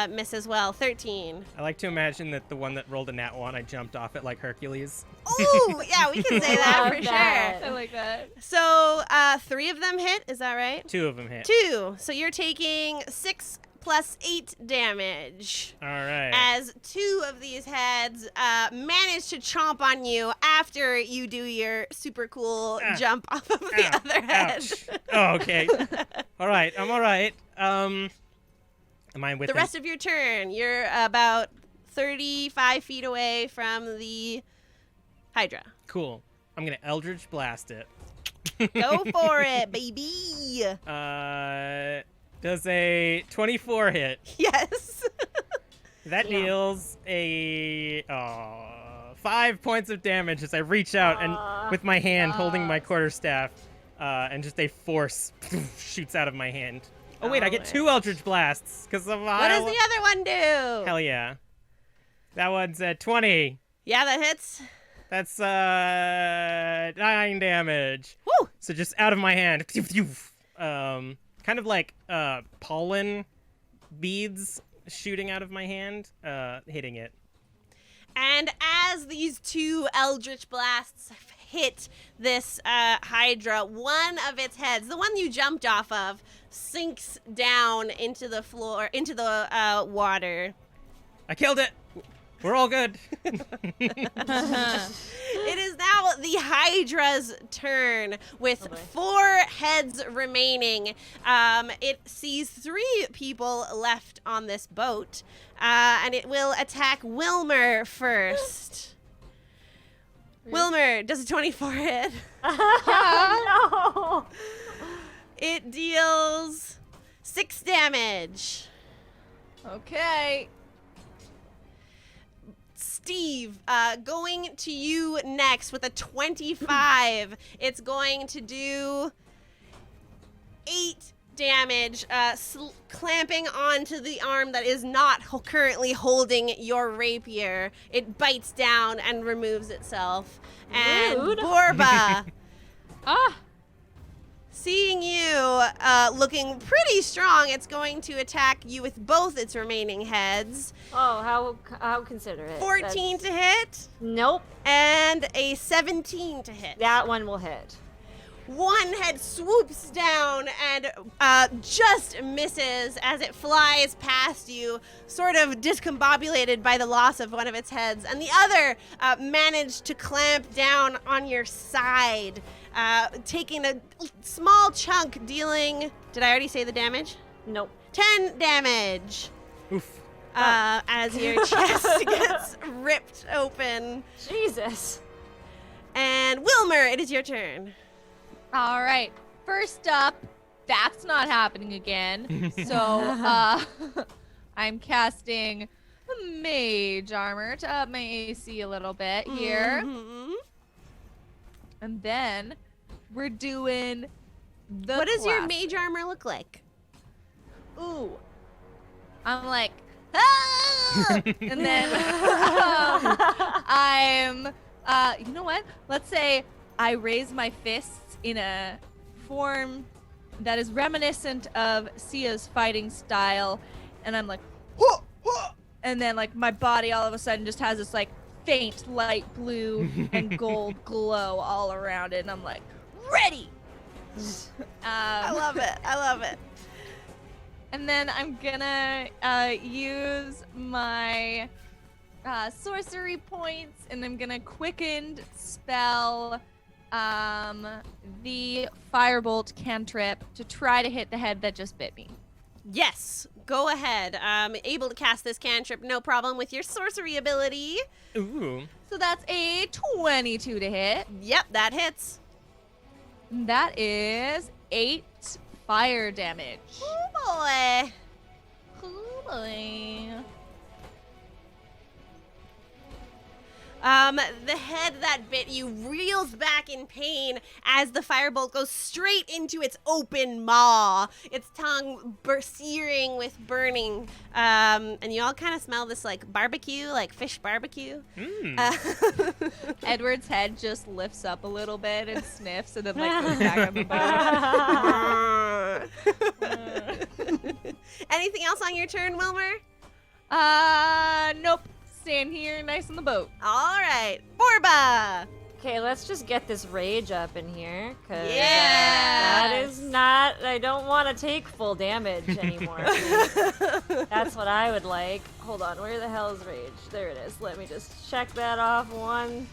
miss as well. 13. I like to imagine that the one that rolled a nat 1, I jumped off it like Hercules. Ooh, yeah, we can say that Love for that. sure. I like that. So, 3 of them hit, is that right? 2 of them hit. 2. So you're taking 6 plus 8 damage. All right. As 2 of these heads manage to chomp on you after you do your super cool jump off of the other head. Ouch. Oh, okay. All right. I'm all right. Am I with The rest of your turn, you're about 35 feet away from the Hydra. Cool. I'm going to Eldritch Blast it. Go for it, baby. Does a 24 hit? Yes. That deals a 5 points of damage as I reach out and with my hand holding my quarterstaff, and just a force shoots out of my hand. Oh wait, I get 2 Eldritch Blasts because of What does the other one do? Hell yeah. That one's 20. Yeah, that hits. That's 9 damage. Woo! So just out of my hand. Kind of like pollen beads shooting out of my hand, hitting it. And as these 2 Eldritch Blasts hit this Hydra, one of its heads, the one you jumped off of, sinks down into the floor, into the water. I killed it. We're all good. It is now the Hydra's turn with 4 heads remaining. It sees 3 people left on this boat, and it will attack Wilmer first. Wilmer, does a 24 hit? No. It deals 6 damage. Okay. Steve, going to you next with a 25. It's going to do 8 damage, clamping onto the arm that is not currently holding your rapier. It bites down and removes itself. And Rude. Borba, Ah! seeing you looking pretty strong, it's going to attack you with both its remaining heads. Oh, how considerate. 14 to hit Nope. and a 17 to hit. That one will hit. One head swoops down and just misses as it flies past you, sort of discombobulated by the loss of one of its heads. And the other managed to clamp down on your side, taking a small chunk, dealing... Did I already say the damage? Nope. 10 damage. Oof. As your chest gets ripped open. Jesus. And Wilmer, it is your turn. All right. First up, that's not happening again. So I'm casting Mage Armor to up my AC a little bit here. Mhm. And then we're doing the What does your class- mage armor look like? Ooh. I'm like, ah! And then I'm, you know what? Let's say I raise my fists in a form that is reminiscent of Sia's fighting style. And I'm like, "Huh, huh," and then like my body all of a sudden just has this like faint light blue and gold glow all around it. And I'm like, ready. I love it. I love it. And then I'm gonna use my sorcery points, and I'm gonna quickened spell the firebolt cantrip to try to hit the head that just bit me. Yes, go ahead. Able to cast this cantrip, no problem with your sorcery ability. Ooh. So that's a 22 to hit. Yep, that hits. And that is 8 fire damage. Oh boy. Oh boy. The head that bit you reels back in pain as the firebolt goes straight into its open maw, its tongue searing with burning. And you all kind of smell this like barbecue, like fish barbecue. Edward's head just lifts up a little bit and sniffs, and then like goes back on the bone. Anything else on your turn, Wilmer? Nope. Staying here, nice on the boat. All right, Borba. Okay, let's just get this rage up in here, because Yeah. that is not, I don't want to take full damage anymore. That's what I would like. Hold on, where the hell is rage? There it is. Let me just check that off one.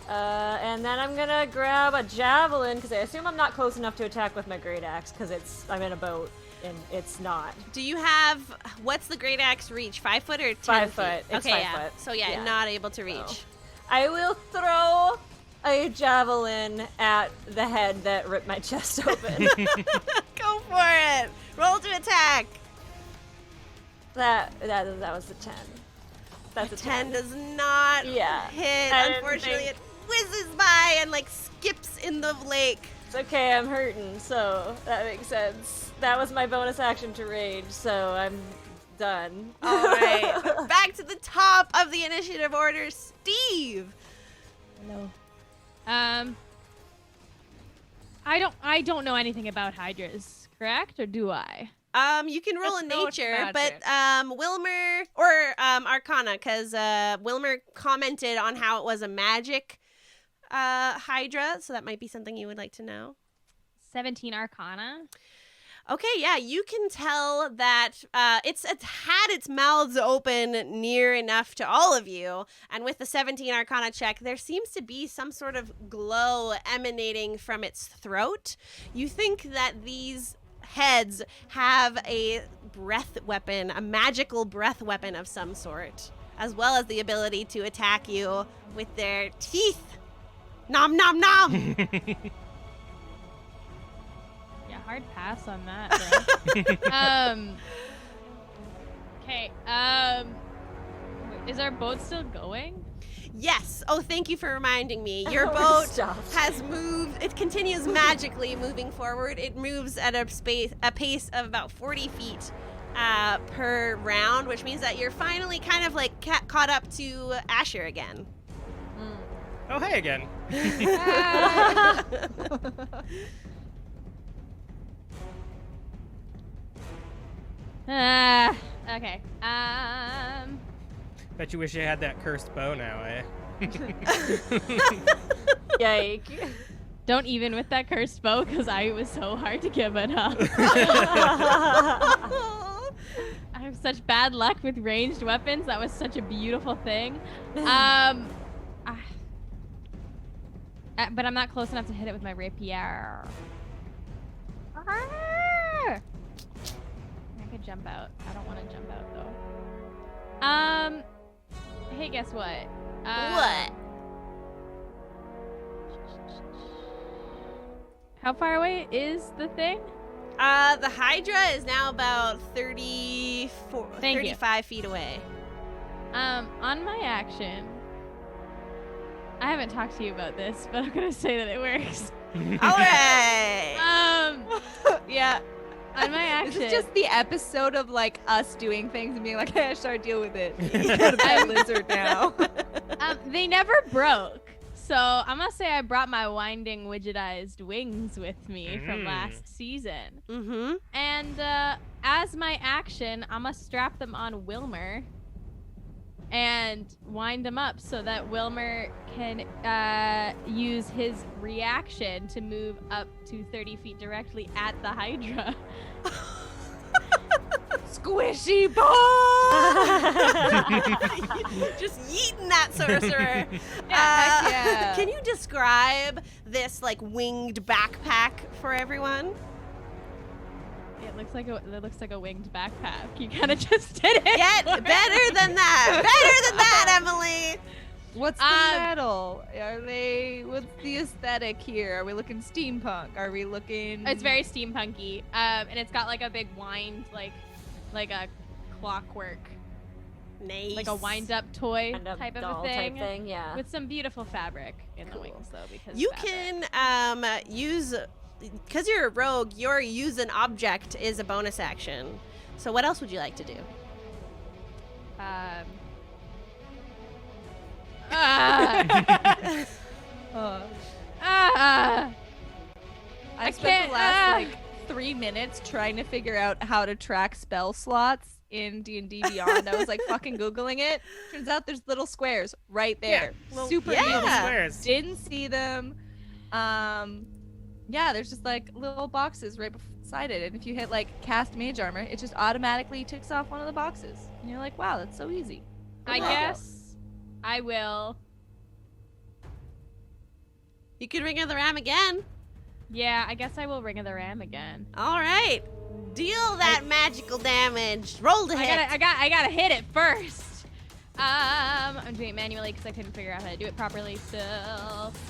And then I'm gonna grab a javelin, because I assume I'm not close enough to attack with my great axe, because I'm in a boat, and it's not. Do you have, what's the great axe reach? 5 foot or 10 5 feet? foot. It's Okay, 5 yeah. foot. So yeah, Yeah. not able to reach. So, I will throw a javelin at the head that ripped my chest open. Go for it. Roll to attack. that was the 10. That's a 10 does not Yeah. hit. I didn't Unfortunately, think- it whizzes by and like skips in the lake. It's okay, I'm hurting, so that makes sense. That was my bonus action to rage, so I'm Done. All right. Back to the top of the initiative order, Steve. Hello. I don't know anything about hydras, correct? Or do I? You can roll a Just know it's nature, but magic. Wilmer or Arcana, because Wilmer commented on how it was a magic hydra, so that might be something you would like to know. 17 Arcana. Okay, yeah, you can tell that it's had its mouths open near enough to all of you, and with the 17 Arcana check, there seems to be some sort of glow emanating from its throat. You think that these heads have a breath weapon, a magical breath weapon of some sort, as well as the ability to attack you with their teeth. Nom nom nom! Yeah, hard pass on that, bro. Okay. Is our boat still going? Yes. Oh, thank you for reminding me. Your boat Stopped. has moved. It continues magically moving forward. It moves at a pace of about 40 feet per round, which means that you're finally kind of like caught up to Ascher again. Oh, hey again. Okay. Bet you wish you had that cursed bow now, eh? Yike. Don't even with that cursed bow, because I was so hard to give it up. I have such bad luck with ranged weapons. That was such a beautiful thing. But I'm not close enough to hit it with my rapier. I could jump out. I don't want to jump out though. Hey, guess what? What? How far away is the thing? The Hydra is now about 35 feet away. On my action, I haven't talked to you about this, but I'm gonna say that it works. All right. Yeah. On my action, This is just the episode of like us doing things and being like, hey, I should deal with it. Go to bed, lizard now. they never broke. So I'm gonna say I brought my winding widgetized wings with me from last season. Mm-hmm. And as my action, I'm gonna strap them on Wilmer and wind them up so that Wilmer can use his reaction to move up to 30 feet directly at the Hydra. Squishy ball! Just yeeting that sorcerer. Heck yeah. Can you describe this like winged backpack for everyone? It looks like a winged backpack. You kind of just did it. Get for better than that. Better than that, Emily. What's the metal? What's the aesthetic here? Are we looking steampunk? Are we looking... It's very steampunky, and it's got like a big wind, like a clockwork, Nice. like a wind-up toy Kind of type of doll a thing, type thing, yeah. with some beautiful fabric in the Cool. wings, though, because You fabric. can use, because you're a rogue, your use an object is a bonus action. So what else would you like to do? I spent can't- the last like 3 minutes trying to figure out how to track spell slots in D&D Beyond. I was like fucking Googling it. Turns out there's little squares right there. Little- Super yeah. easy. Little squares. Didn't see them. Yeah, there's just like little boxes right beside it. And if you hit like cast Mage Armor, it just automatically ticks off one of the boxes. And you're like, wow, that's so easy. I Wow. guess I will. You could ring of the ram again. Yeah, I guess I will Ring of the Ram again. All right. Deal that magical damage. Roll to hit. I gotta hit it first. I'm doing it manually because I couldn't figure out how to do it properly. So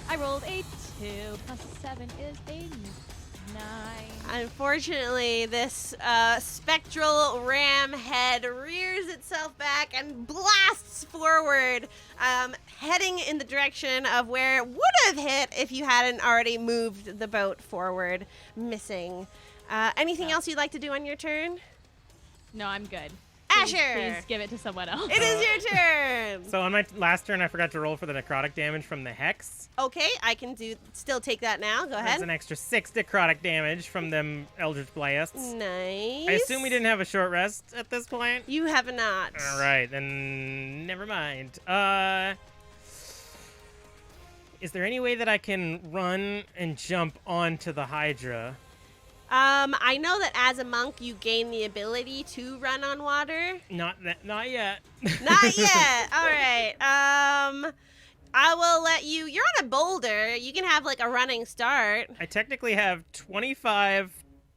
I rolled a 2 plus a 7 is a 9. Unfortunately, this spectral ram head rears itself back and blasts forward, heading in the direction of where it would have hit if you hadn't already moved the boat forward, missing. Anything else you'd like to do on your turn? No, I'm good. Ascher! Please give it to someone else. It is your turn. So on my last turn, I forgot to roll for the necrotic damage from the hex. Okay, I can still take that now. Go That's ahead. an extra 6 necrotic damage from them Eldritch Blasts. Nice. I assume we didn't have a short rest at this point? You have not. All right, then never mind. Is there any way that I can run and jump onto the Hydra? I know that as a monk, you gain the ability to run on water. Not yet. Not yet. All right. I will let you. You're on a boulder. You can have like a running start. I technically have 25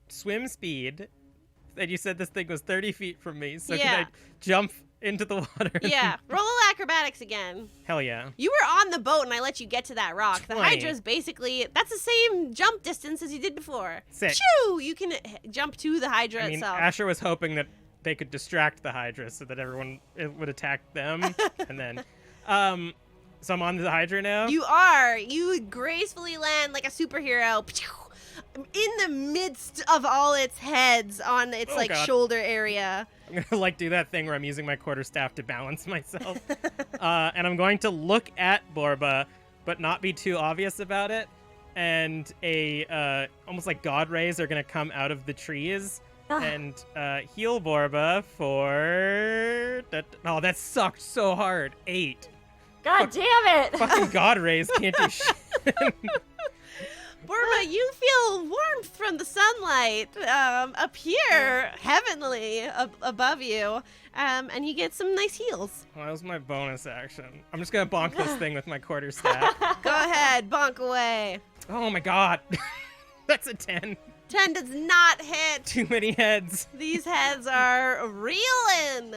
swim speed. And you said this thing was 30 feet from me, so Yeah. can I jump into the water? Yeah. Roll acrobatics again. Hell yeah. You were on the boat, and I let you get to that rock. The 20. Hydra's basically that's the same jump distance as you did before. Sick. Shoo! You can jump to the Hydra I mean, itself. Ascher was hoping that they could distract the Hydra so that everyone would attack them. And then, so I'm on the Hydra now? You are. You gracefully land like a superhero in the midst of all its heads on its Oh, God. shoulder area. I'm gonna do that thing where I'm using my quarterstaff to balance myself. And I'm going to look at Borba, but not be too obvious about it. And almost like god rays are gonna come out of the trees and heal Borba for... Oh, that sucked so hard. 8. God damn it! Fucking god rays can't do shit. Borba, you feel warmth from the sunlight up here, heavenly above you, and you get some nice heals. Well, that was my bonus action. I'm just gonna bonk this thing with my quarterstaff. Go ahead, bonk away. Oh my god. That's a 10. 10 does not hit. Too many heads. These heads are reeling.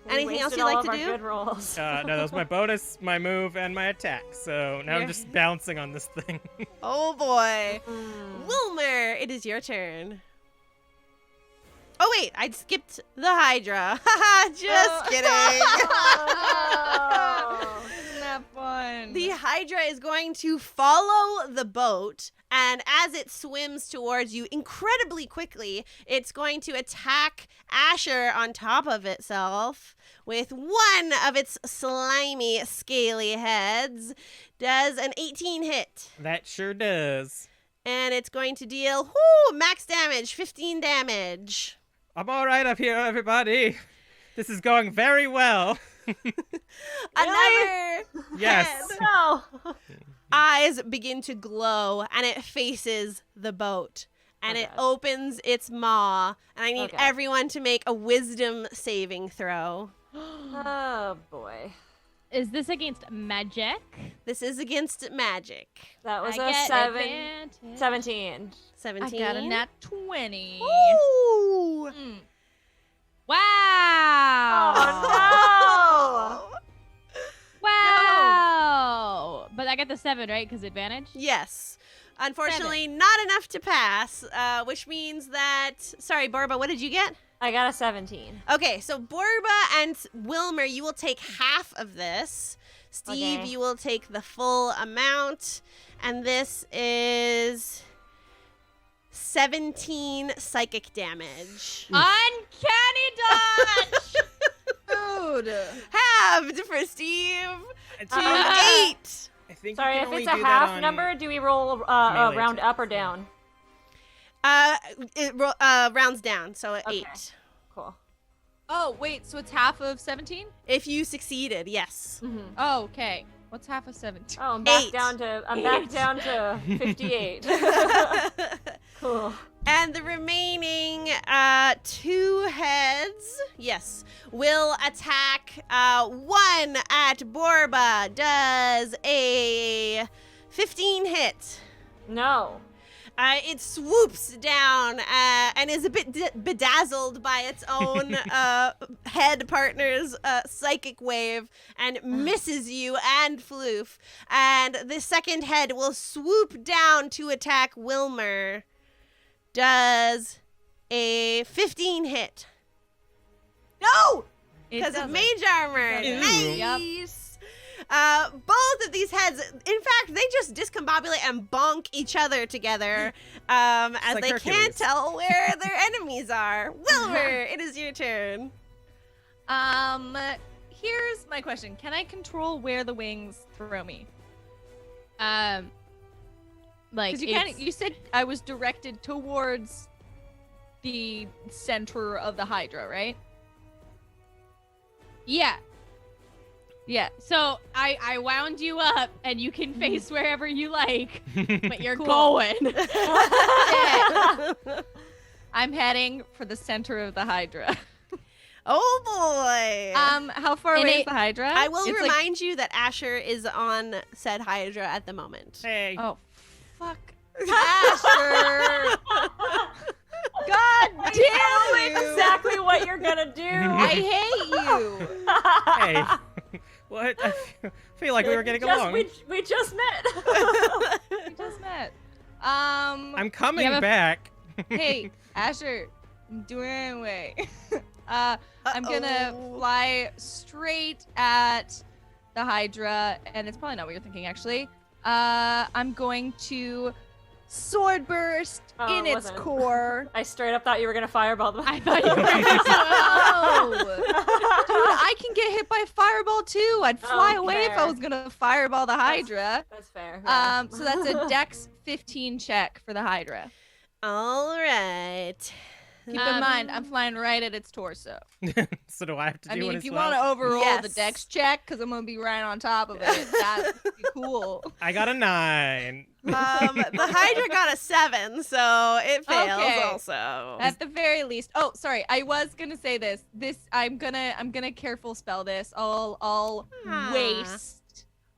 We Anything else wasted you'd like all to of our do? Good rolls. No, that was my bonus, my move, and my attack. So now I'm You're- just bouncing on this thing. Oh boy. Mm. Wilmer, it is your turn. Oh wait, I skipped the Hydra. Haha, just kidding. Oh, Isn't that fun? The Hydra is going to follow the boat, and as it swims towards you incredibly quickly, it's going to attack Ascher on top of itself with one of its slimy, scaly heads. Does an 18 hit? That sure does. And it's going to deal max damage, 15 damage. I'm all right up here, everybody. This is going very well. Another Yes. head. no! Eyes begin to glow, and it faces the boat. And it Okay. opens its maw. And I need Okay. everyone to make a wisdom saving throw. Oh boy. Is this against magic? This is against magic. That was I a get 17. advantage. 17. I got a nat 20. Ooh. Mm. Wow! Oh Wow! But I got the 7, right? Because advantage? Yes. Unfortunately, not enough to pass, which means that... Sorry, Borba, what did you get? no! I got a 17. Okay, so Borba and Wilmer, you will take half of this. Steve, Okay. you will take the full amount. And this is 17 psychic damage. Uncanny dodge! Dude. Halved for Steve to Uh, 8. I think Sorry, you if can only it's a do that half on number, do we roll melee round attacks. up or down? It rounds down, so at Okay. 8. Cool. Oh, wait, so it's half of 17? If you succeeded, yes. Mm-hmm. Oh, okay. What's half of 17? Oh, I'm back 8. down to 58. Cool. And the remaining 2 heads, yes, will attack. 1 at Borba does a 15 hit. No. It swoops down and is a bit bedazzled by its own head partner's psychic wave and misses you and Floof. And the second head will swoop down to attack Wilmer. Does a 15 hit. No! It Because of doesn't. Mage Armor. Ew. Nice! Both of these heads, in fact, they just discombobulate and bonk each other together as like they Hercules. can't tell where their enemies are. Wilmer, it is your turn. Here's my question. Can I control where the wings throw me? Like Because you said I was directed towards the center of the Hydra, right? yeah. Yeah. So I wound you up, and you can face wherever you like, but you're Cool. going. Yeah. I'm heading for the center of the Hydra. Oh boy. How far And away is the Hydra? I will It's remind you that Ascher is on said Hydra at the moment. Hey. Like, oh, fuck. Ascher! God damn you! Exactly what you're gonna do. I hate you. Hey. What? I feel like we were getting along. We just met. We just met. I'm coming You have a- back. Hey, Ascher, I'm doing it anyway. I'm gonna fly straight at the Hydra, and it's probably not what you're thinking, actually. I'm going to sword burst Oh, in it its wasn't. core. I straight up thought you were gonna fireball them. I thought you were going to. Oh, dude, I can get hit by fireball too. I'd fly Oh, away if I fair. was gonna fireball the Hydra. That's fair. Yeah. So that's a Dex 15 check for the Hydra. All right. Keep in mind, I'm flying right at its torso. So do I have to do I mean, it if as you well? want to overroll the Yes. Dex check, because I'm gonna be right on top of it, that'd be cool. I got a 9. The Hydra got a 7, so it fails Okay. also. At the very least. Oh, sorry. I was gonna say this. I'm gonna careful spell this.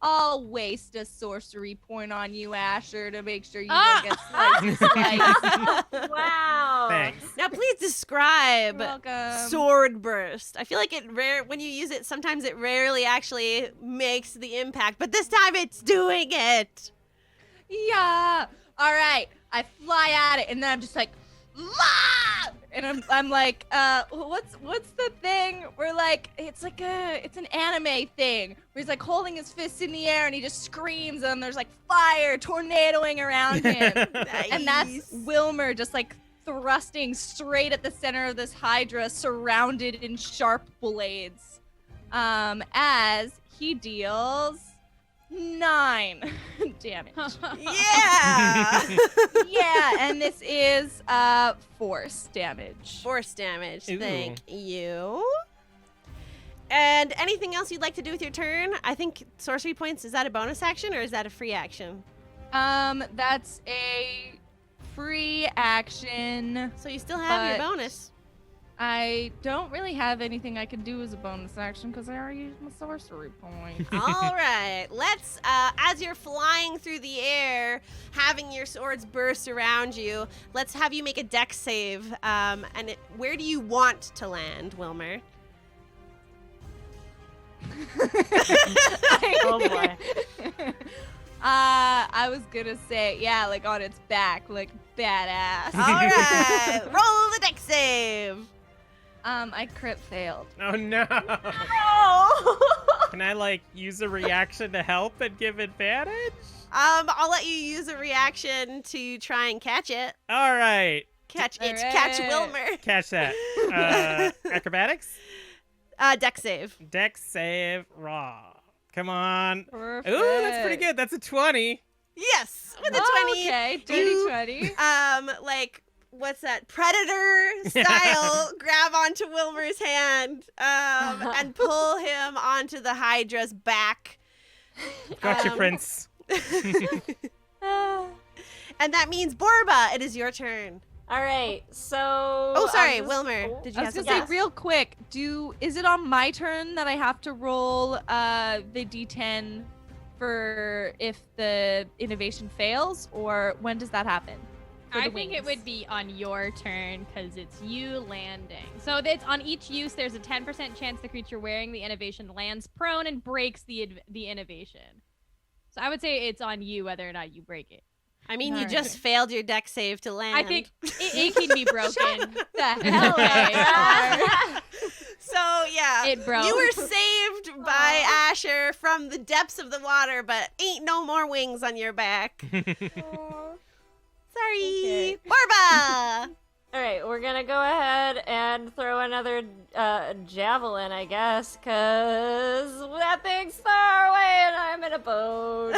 I'll waste a sorcery point on you, Ascher, to make sure you don't get sliced. Wow. Thanks. Now please describe Welcome. sword burst. I feel like when you use it, sometimes it rarely actually makes the impact, but this time it's doing it. Yeah. All right. I fly at it, and then I'm just like, "Ah!" And I'm like, what's the thing? We're like, it's an anime thing where he's like holding his fists in the air, and he just screams, and there's like fire tornadoing around him, and that's Nice. Wilmer just like thrusting straight at the center of this Hydra, surrounded in sharp blades, as he deals 9 damage. Yeah. Yeah, and this is force damage. Force damage. Ooh. Thank you. And anything else you'd like to do with your turn? I think sorcery points, is that a bonus action or is that a free action? That's a free action. So you still have your But- bonus. I don't really have anything I can do as a bonus action because I already used my sorcery point. All right, let's, as you're flying through the air, having your swords burst around you, let's have you make a dex save. Where do you want to land, Wilmer? Oh boy. I was gonna say, yeah, like on its back, like badass. All right, roll the dex save. I crit failed. Oh no. Oh. Can I like use a reaction to help and give advantage? I'll let you use a reaction to try and catch it. All right. Catch All it. Catch right. Wilmer. Catch that. Acrobatics? Dex save. Dex save raw. Come on. Perfect. Ooh, that's pretty good. That's a 20. Yes, with a 20. Okay, dirty You- 20. Like, what's that? Predator style. Grab onto Wilmer's hand and pull him onto the Hydra's back. Gotcha, Prince. And that means Borba, it is your turn. All right. So. Oh, sorry, I'm just- Wilmer. oh. Did you I have was something? gonna say real quick, is it on my turn that I have to roll the D10 for if the innovation fails, or when does that happen? for I the think it wings? would be on your turn because it's you landing. So it's on each use. There's a 10% chance the creature wearing the innovation lands prone and breaks the innovation. So I would say it's on you whether or not you break it. I mean, you Alright. just failed your deck save to land. I think it can be broken. The hell Okay. So, yeah. It broke. You were saved by Ascher from the depths of the water, but ain't no more wings on your back. Sorry. Okay. Borba! All right, we're gonna go ahead and throw another javelin, I guess, because that thing's far away and I'm in a boat.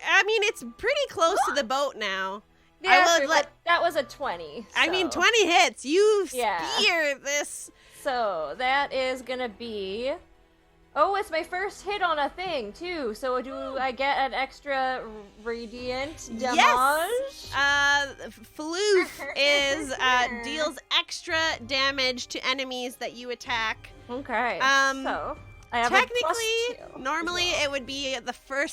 I mean, it's pretty close to the boat now. Yeah, that was a 20. I so- mean, 20 hits. You Yeah. spear this. So that is gonna be. Oh, it's my first hit on a thing too. So do I get an extra radiant damage? Yes. Floof is deals extra damage to enemies that you attack. Okay. So I have Technically, a +2 normally as well. it would be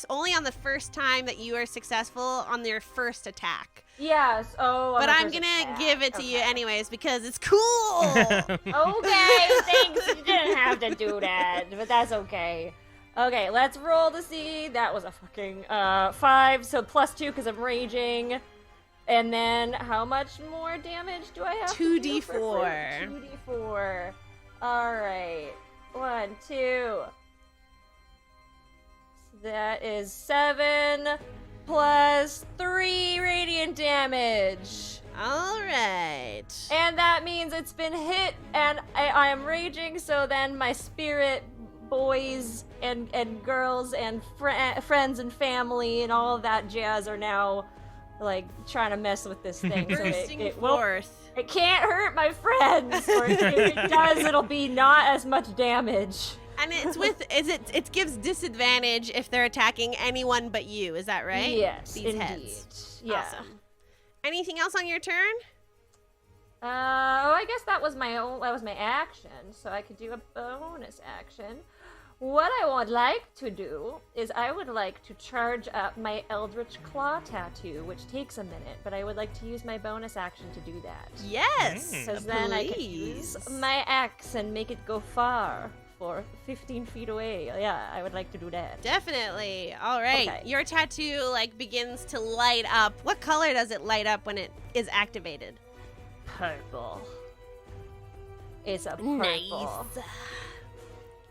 only on the first time that you are successful on your first attack. Yes. Oh. But on the I'm first gonna attack. give it to you Okay. anyways because it's cool. Okay, thanks. You didn't have to do that, but that's okay. Okay, let's roll to see. That was a fucking 5, so +2 because I'm raging. And then how much more damage do I have? 2d4. 2d4. All right. 1, 2. So that is 7 plus 3 radiant damage. All right. And that means it's been hit, and I am raging, so then my spirit boys and girls and friends and family and all of that jazz are now, like, trying to mess with this thing. So Bursting it won't- forth. it can't hurt my friends, or if it does, it'll be not as much damage. And it's it gives disadvantage if they're attacking anyone but you. Is that right? Yes, These indeed. heads. Yeah. Awesome. Anything else on your turn? I guess that was my action, so I could do a bonus action. What I would like to do is I would like to charge up my Eldritch Claw tattoo, which takes a minute, but I would like to use my bonus action to do that. Yes. Because then I can use Please. my axe and make it go far, for 15 feet away. Yeah, I would like to do that. Definitely. All right. Okay. Your tattoo begins to light up. What color does it light up when it is activated? Purple. It's a purple. Nice.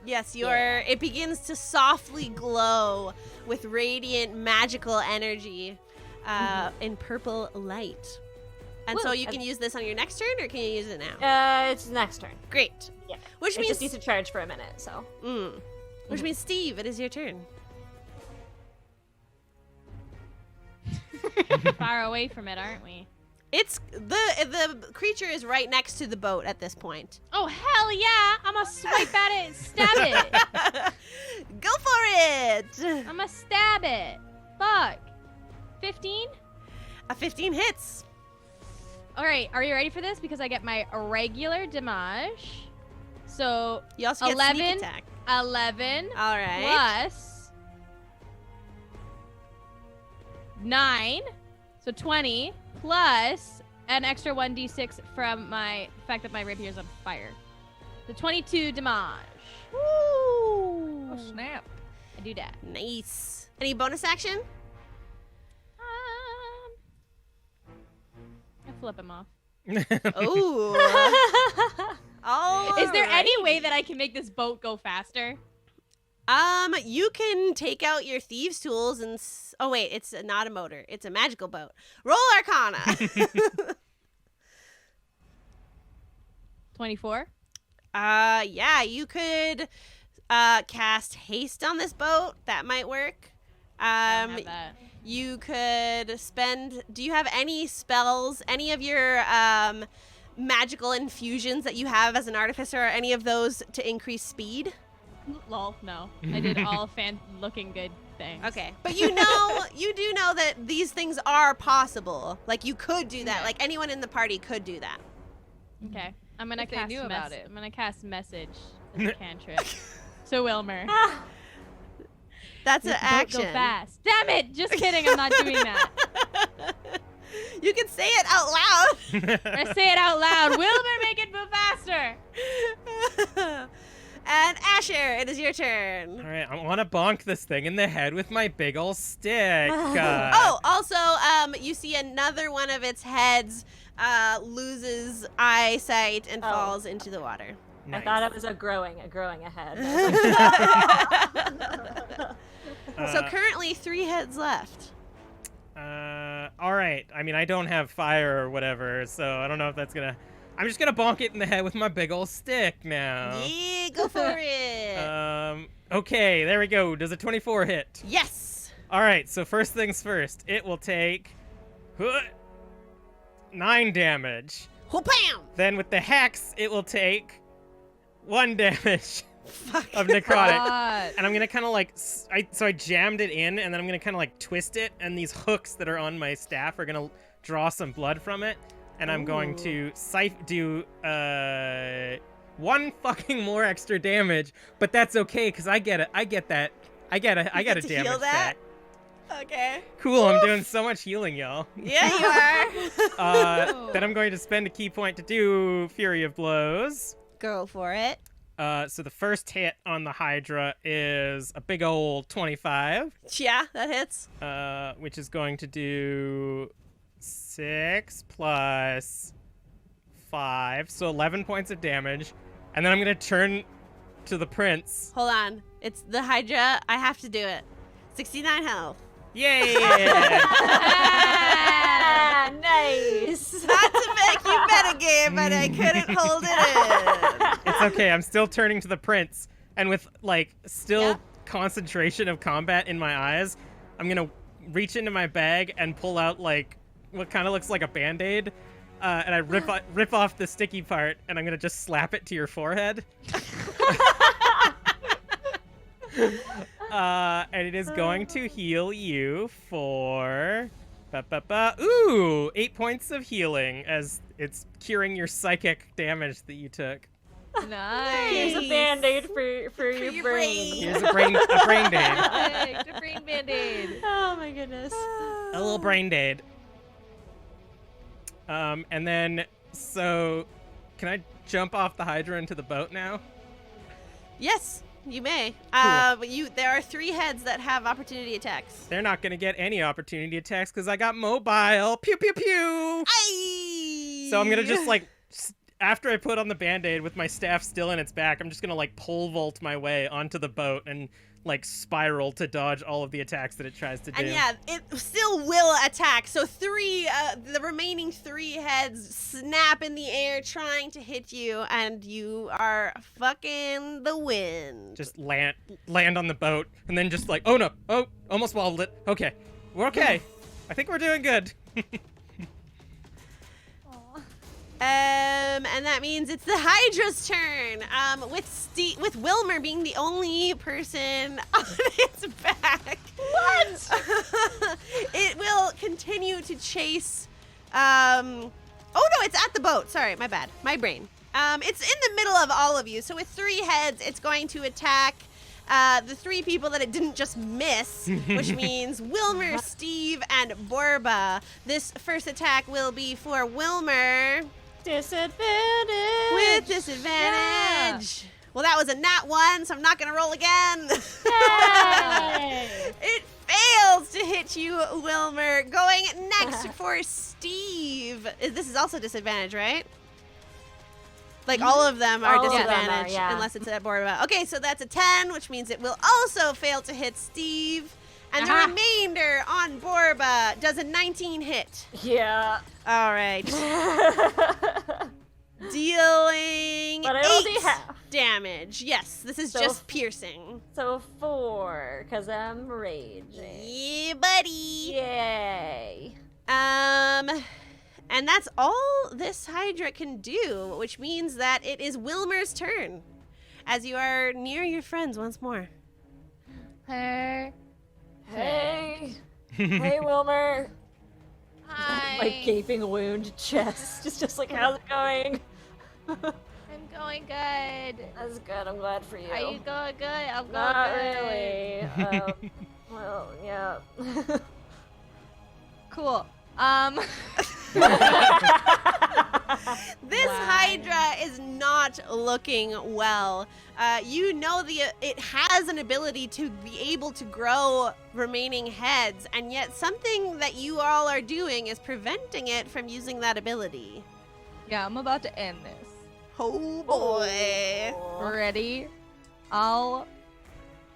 Yes, it begins to softly glow with radiant magical energy in purple light. And so Woo. you can use this on your next turn, or can you use it now? It's next turn. Great. Yeah. Which It means just needs to charge for a minute, so. Which means Steve, it is your turn. Far away from it, aren't we? It's the creature is right next to the boat at this point. Oh, hell yeah! I'm gonna swipe at it, stab it. Go for it! I'm gonna stab it. Fuck. 15? A 15 hits. All right, are you ready for this? Because I get my regular damage. So You also get 11. sneak attack. 11 All right. plus 9, so 20, plus an extra 1d6 from my fact that my rapier's on fire. The 22 damage. Woo! Oh, snap. I do that. Nice. Any bonus action? I flip him off. Ooh. Is there any Alrighty. way that I can make this boat go faster? You can take out your thieves' tools and. Oh wait, it's not a motor. It's a magical boat. Roll Arcana. 24. Yeah, you could cast haste on this boat. That might work. I don't have that. You could spend. Do you have any spells? Any of your magical infusions that you have as an artificer? Are any of those to increase speed? Lol, no. I did all looking good things. Okay, but you do know that these things are possible. Like you could do that. Okay. Like anyone in the party could do that. Okay. I'm gonna If they cast knew about it. I'm gonna cast message as a cantrip. So Wilmer. That's Make an the boat action. Go fast. Damn it! Just kidding. I'm not doing that. You can say it out loud. I say it out loud. Wilmer, make it move faster. And Ascher, it is your turn. All right, I want to bonk this thing in the head with my big ol' stick. Oh, also, you see another one of its heads loses eyesight and Oh. falls into the water. I thought it was a growing ahead. So currently 3 heads left. All right. I mean, I don't have fire or whatever, so I don't know if that's gonna... I'm just gonna bonk it in the head with my big old stick now. Yeah, go for it. Okay, there we go. Does a 24 hit? Yes. All right, so first things first. It will take 9 damage. Whoopam! Then with the hex, it will take 1 damage Fuck. of necrotic. God. And I'm gonna kind of like, so I jammed it in, and then I'm gonna kind of like twist it, and these hooks that are on my staff are gonna draw some blood from it, and I'm going to do 1 fucking more extra damage, but that's okay because I get it. I get that. I get a to heal damage that? back. Okay. Cool. I'm doing so much healing, y'all. Yeah, you are. Then I'm going to spend a key point to do Fury of Blows. Go for it. So the first hit on the Hydra is a big old 25, Yeah, that hits. which is going to do 6 plus 5, so 11 points of damage. And then I'm going to turn to the prince. Hold on. It's the Hydra. I have to do it. 69 health. Yay! Ah, nice. Not to make you metagame, but I couldn't hold it in. It's okay. I'm still turning to the prince. And with, like, still Yeah. concentration of combat in my eyes, I'm going to reach into my bag and pull out, like, what kind of looks like a Band-Aid. And I rip off the sticky part, and I'm going to just slap it to your forehead. And it is going to heal you for... 8 points of healing, as it's curing your psychic damage that you took. Nice. Here's a band-aid for your your brain. Here's a brain dade. Perfect. A brain band-aid. Oh my goodness. A little brain dade. And then, so, can I jump off the Hydra into the boat now? Yes, you may. Cool. But there are 3 heads that have opportunity attacks. They're not going to get any opportunity attacks because I got mobile. Pew, pew, pew. Aye! So I'm going to just, like, after I put on the Band-Aid with my staff still in its back, I'm just going to, like, pole vault my way onto the boat and, like, spiral to dodge all of the attacks that it tries to do. And yeah, it still will attack. So the remaining 3 heads snap in the air trying to hit you, and you are fucking the wind. Just land on the boat, and then just like, oh no, oh, almost wobbled it. Okay, we're okay. I think we're doing good. And that means it's the Hydra's turn. With Wilmer being the only person on its back. What? It will continue to chase. Oh no, it's at the boat. Sorry, my bad. My brain. It's in the middle of all of you. So with 3 heads, it's going to attack the 3 people that it didn't just miss, which means Wilmer, Steve, and Borba. This first attack will be for Wilmer. Disadvantage. With disadvantage. Yeah. Well, that was a nat 1, so I'm not going to roll again. Yay. It fails to hit you, Wilmer. Going next for Steve. This is also disadvantage, right? Like, all of them are All of them disadvantage, are, yeah. unless it's at Borba. Okay, so that's a 10, which means it will also fail to hit Steve. And the remainder on Borba does a 19 hit. Yeah. All right. Dealing But I will do 8 half. damage. Yes, this is So just piercing. So 4, because I'm raging. Yeah, buddy. Yay. And that's all this Hydra can do, which means that it is Wilmer's turn, as you are near your friends once more. Hey. Hey. Hey, Wilmer. Hi. My gaping wound chest. Just like, how's it going? I'm going good. That's good. I'm glad for you. Are you going good? I'm going Not good. really. Well, yeah. Cool. This Wow. Hydra is not looking well. You know it has an ability to be able to grow remaining heads, and yet something that you all are doing is preventing it from using that ability. Yeah, I'm about to end this. Oh boy. Ready? All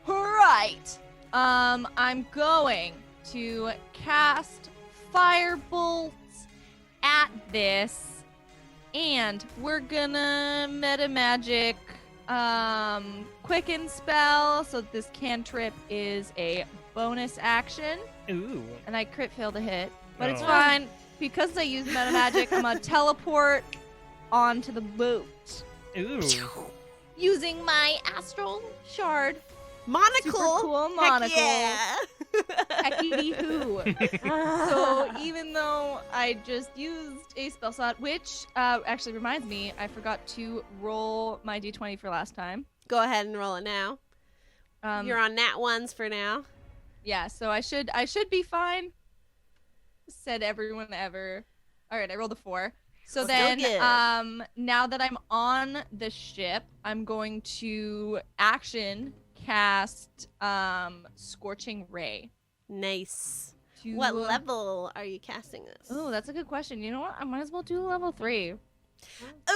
right. I'm going to cast firebolt at this, and we're gonna meta magic quicken spell, so this cantrip is a bonus action. Ooh. And I crit fail to hit, but it's Oh. fine because I use meta magic. I'm gonna teleport onto the boat Ooh. using my astral shard. Monocle. Super cool Heck monocle. yeah. Heckity hoo. So even though I just used a spell slot, which actually reminds me, I forgot to roll my d20 for last time. Go ahead and roll it now. You're on nat ones for now. Yeah, so I should be fine. Said everyone ever. All right, I rolled a 4. So Still then, good. now that I'm on the ship, I'm going to action cast Scorching Ray. Nice. To... What level are you casting this? Oh, that's a good question. You know what? I might as well do level 3.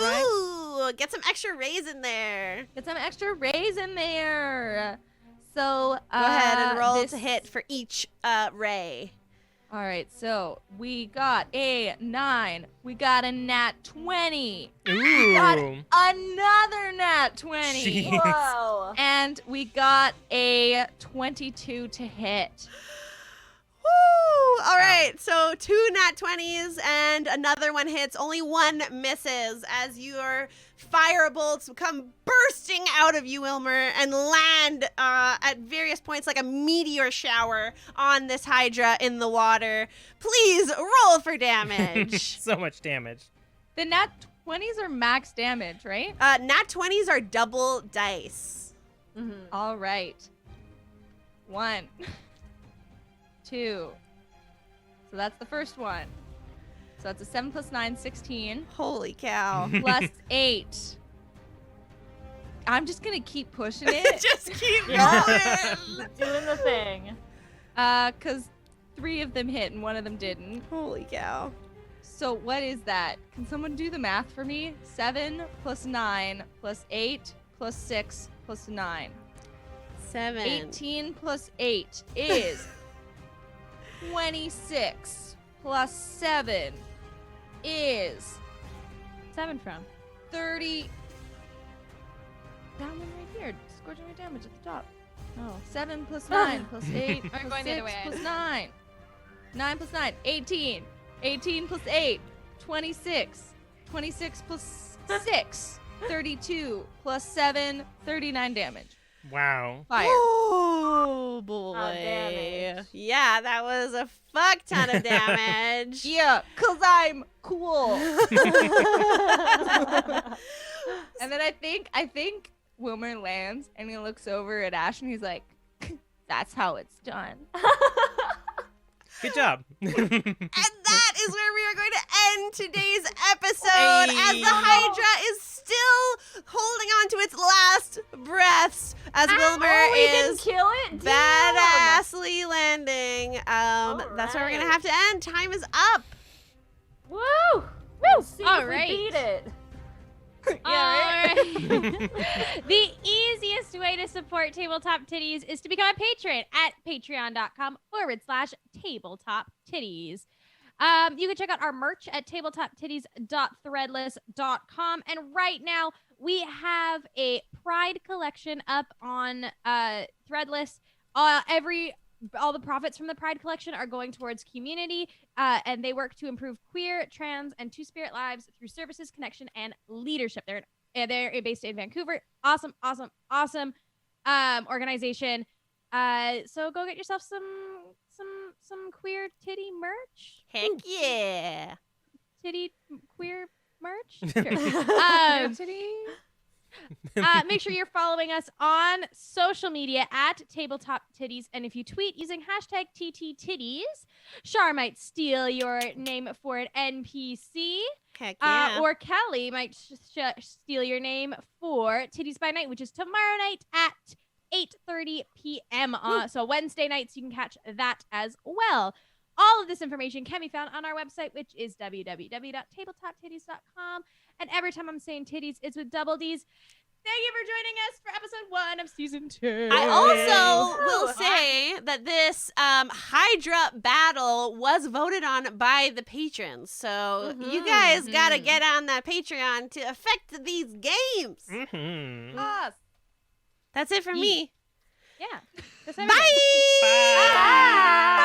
Ooh, get some extra rays in there. Get some extra rays in there. So Go ahead and roll this... to hit for each ray. All right, so we got a 9. We got a nat 20. Ooh. Got another nat 20. Jeez. Whoa. And we got a 22 to hit. Woo! All right, so 2 nat 20s and another one hits. Only one misses as your fire bolts come bursting out of you, Wilmer, and land at various points like a meteor shower on this Hydra in the water. Please roll for damage. So much damage. The nat 20s are max damage, right? Nat 20s are double dice. Mhm. All right. 1, 2. So that's the first one. So that's a 7 plus 9, 16. Holy cow. Plus 8. I'm just going to keep pushing it. Just keep Yeah. going. Doing the thing. Because 3 of them hit and 1 of them didn't. Holy cow. So what is that? Can someone do the math for me? 7 plus 9 plus 8 plus 6 plus 9. 7. 18 plus 8 is 26 plus 7 is 7 from. 30. That one right here. Scorching Ray damage at the top. Oh. 7 plus 9 plus 8 plus going the 6 other way. plus 9. 9 plus 9. 18. 18 plus 8. 26. 26 plus 6. 32 plus 7. 39 damage. Wow. Fire. Oh boy. damage. Yeah, that was a fuck ton of damage. Yeah, cause I'm cool. And then I think Wilmer lands and he looks over at Ash and he's like, "That's how it's done." Good job. And that is where we are going to end today's episode as the Hydra is still holding on to its last breaths as Wilmer we didn't is kill it? Damn. badassly landing. That's where we're going to have to end. Time is up. Woo! Woo! See All if right. we beat it. Yeah, The easiest way to support Tabletop Tiddies is to become a patron at patreon.com/Tabletop Tiddies. You can check out our merch at tabletoptiddies.threadless.com. And right now, we have a Pride collection up on Threadless. All the profits from the Pride collection are going towards community, and they work to improve queer, trans, and two-spirit lives through services, connection, and leadership. They're based in Vancouver. Awesome organization. So go get yourself some queer titty merch. Heck yeah. Titty queer merch. Make sure you're following us on social media at Tabletop Tiddies, and if you tweet using hashtag TTTiddies, Char might steal your name for an NPC, Heck yeah. or Kelly might steal your name for Titties by Night, which is tomorrow night at 8:30 p.m. So Wednesday nights, you can catch that as well. All of this information can be found on our website, which is www.tabletoptiddies.com. And every time I'm saying titties, it's with double D's. Thank you for joining us for episode 1 of season 2. I also will say that this Hydra battle was voted on by the patrons. So you guys got to get on that Patreon to affect these games. Mm-hmm. Us. That's it from me. Yeah. That's Bye! everything. Bye.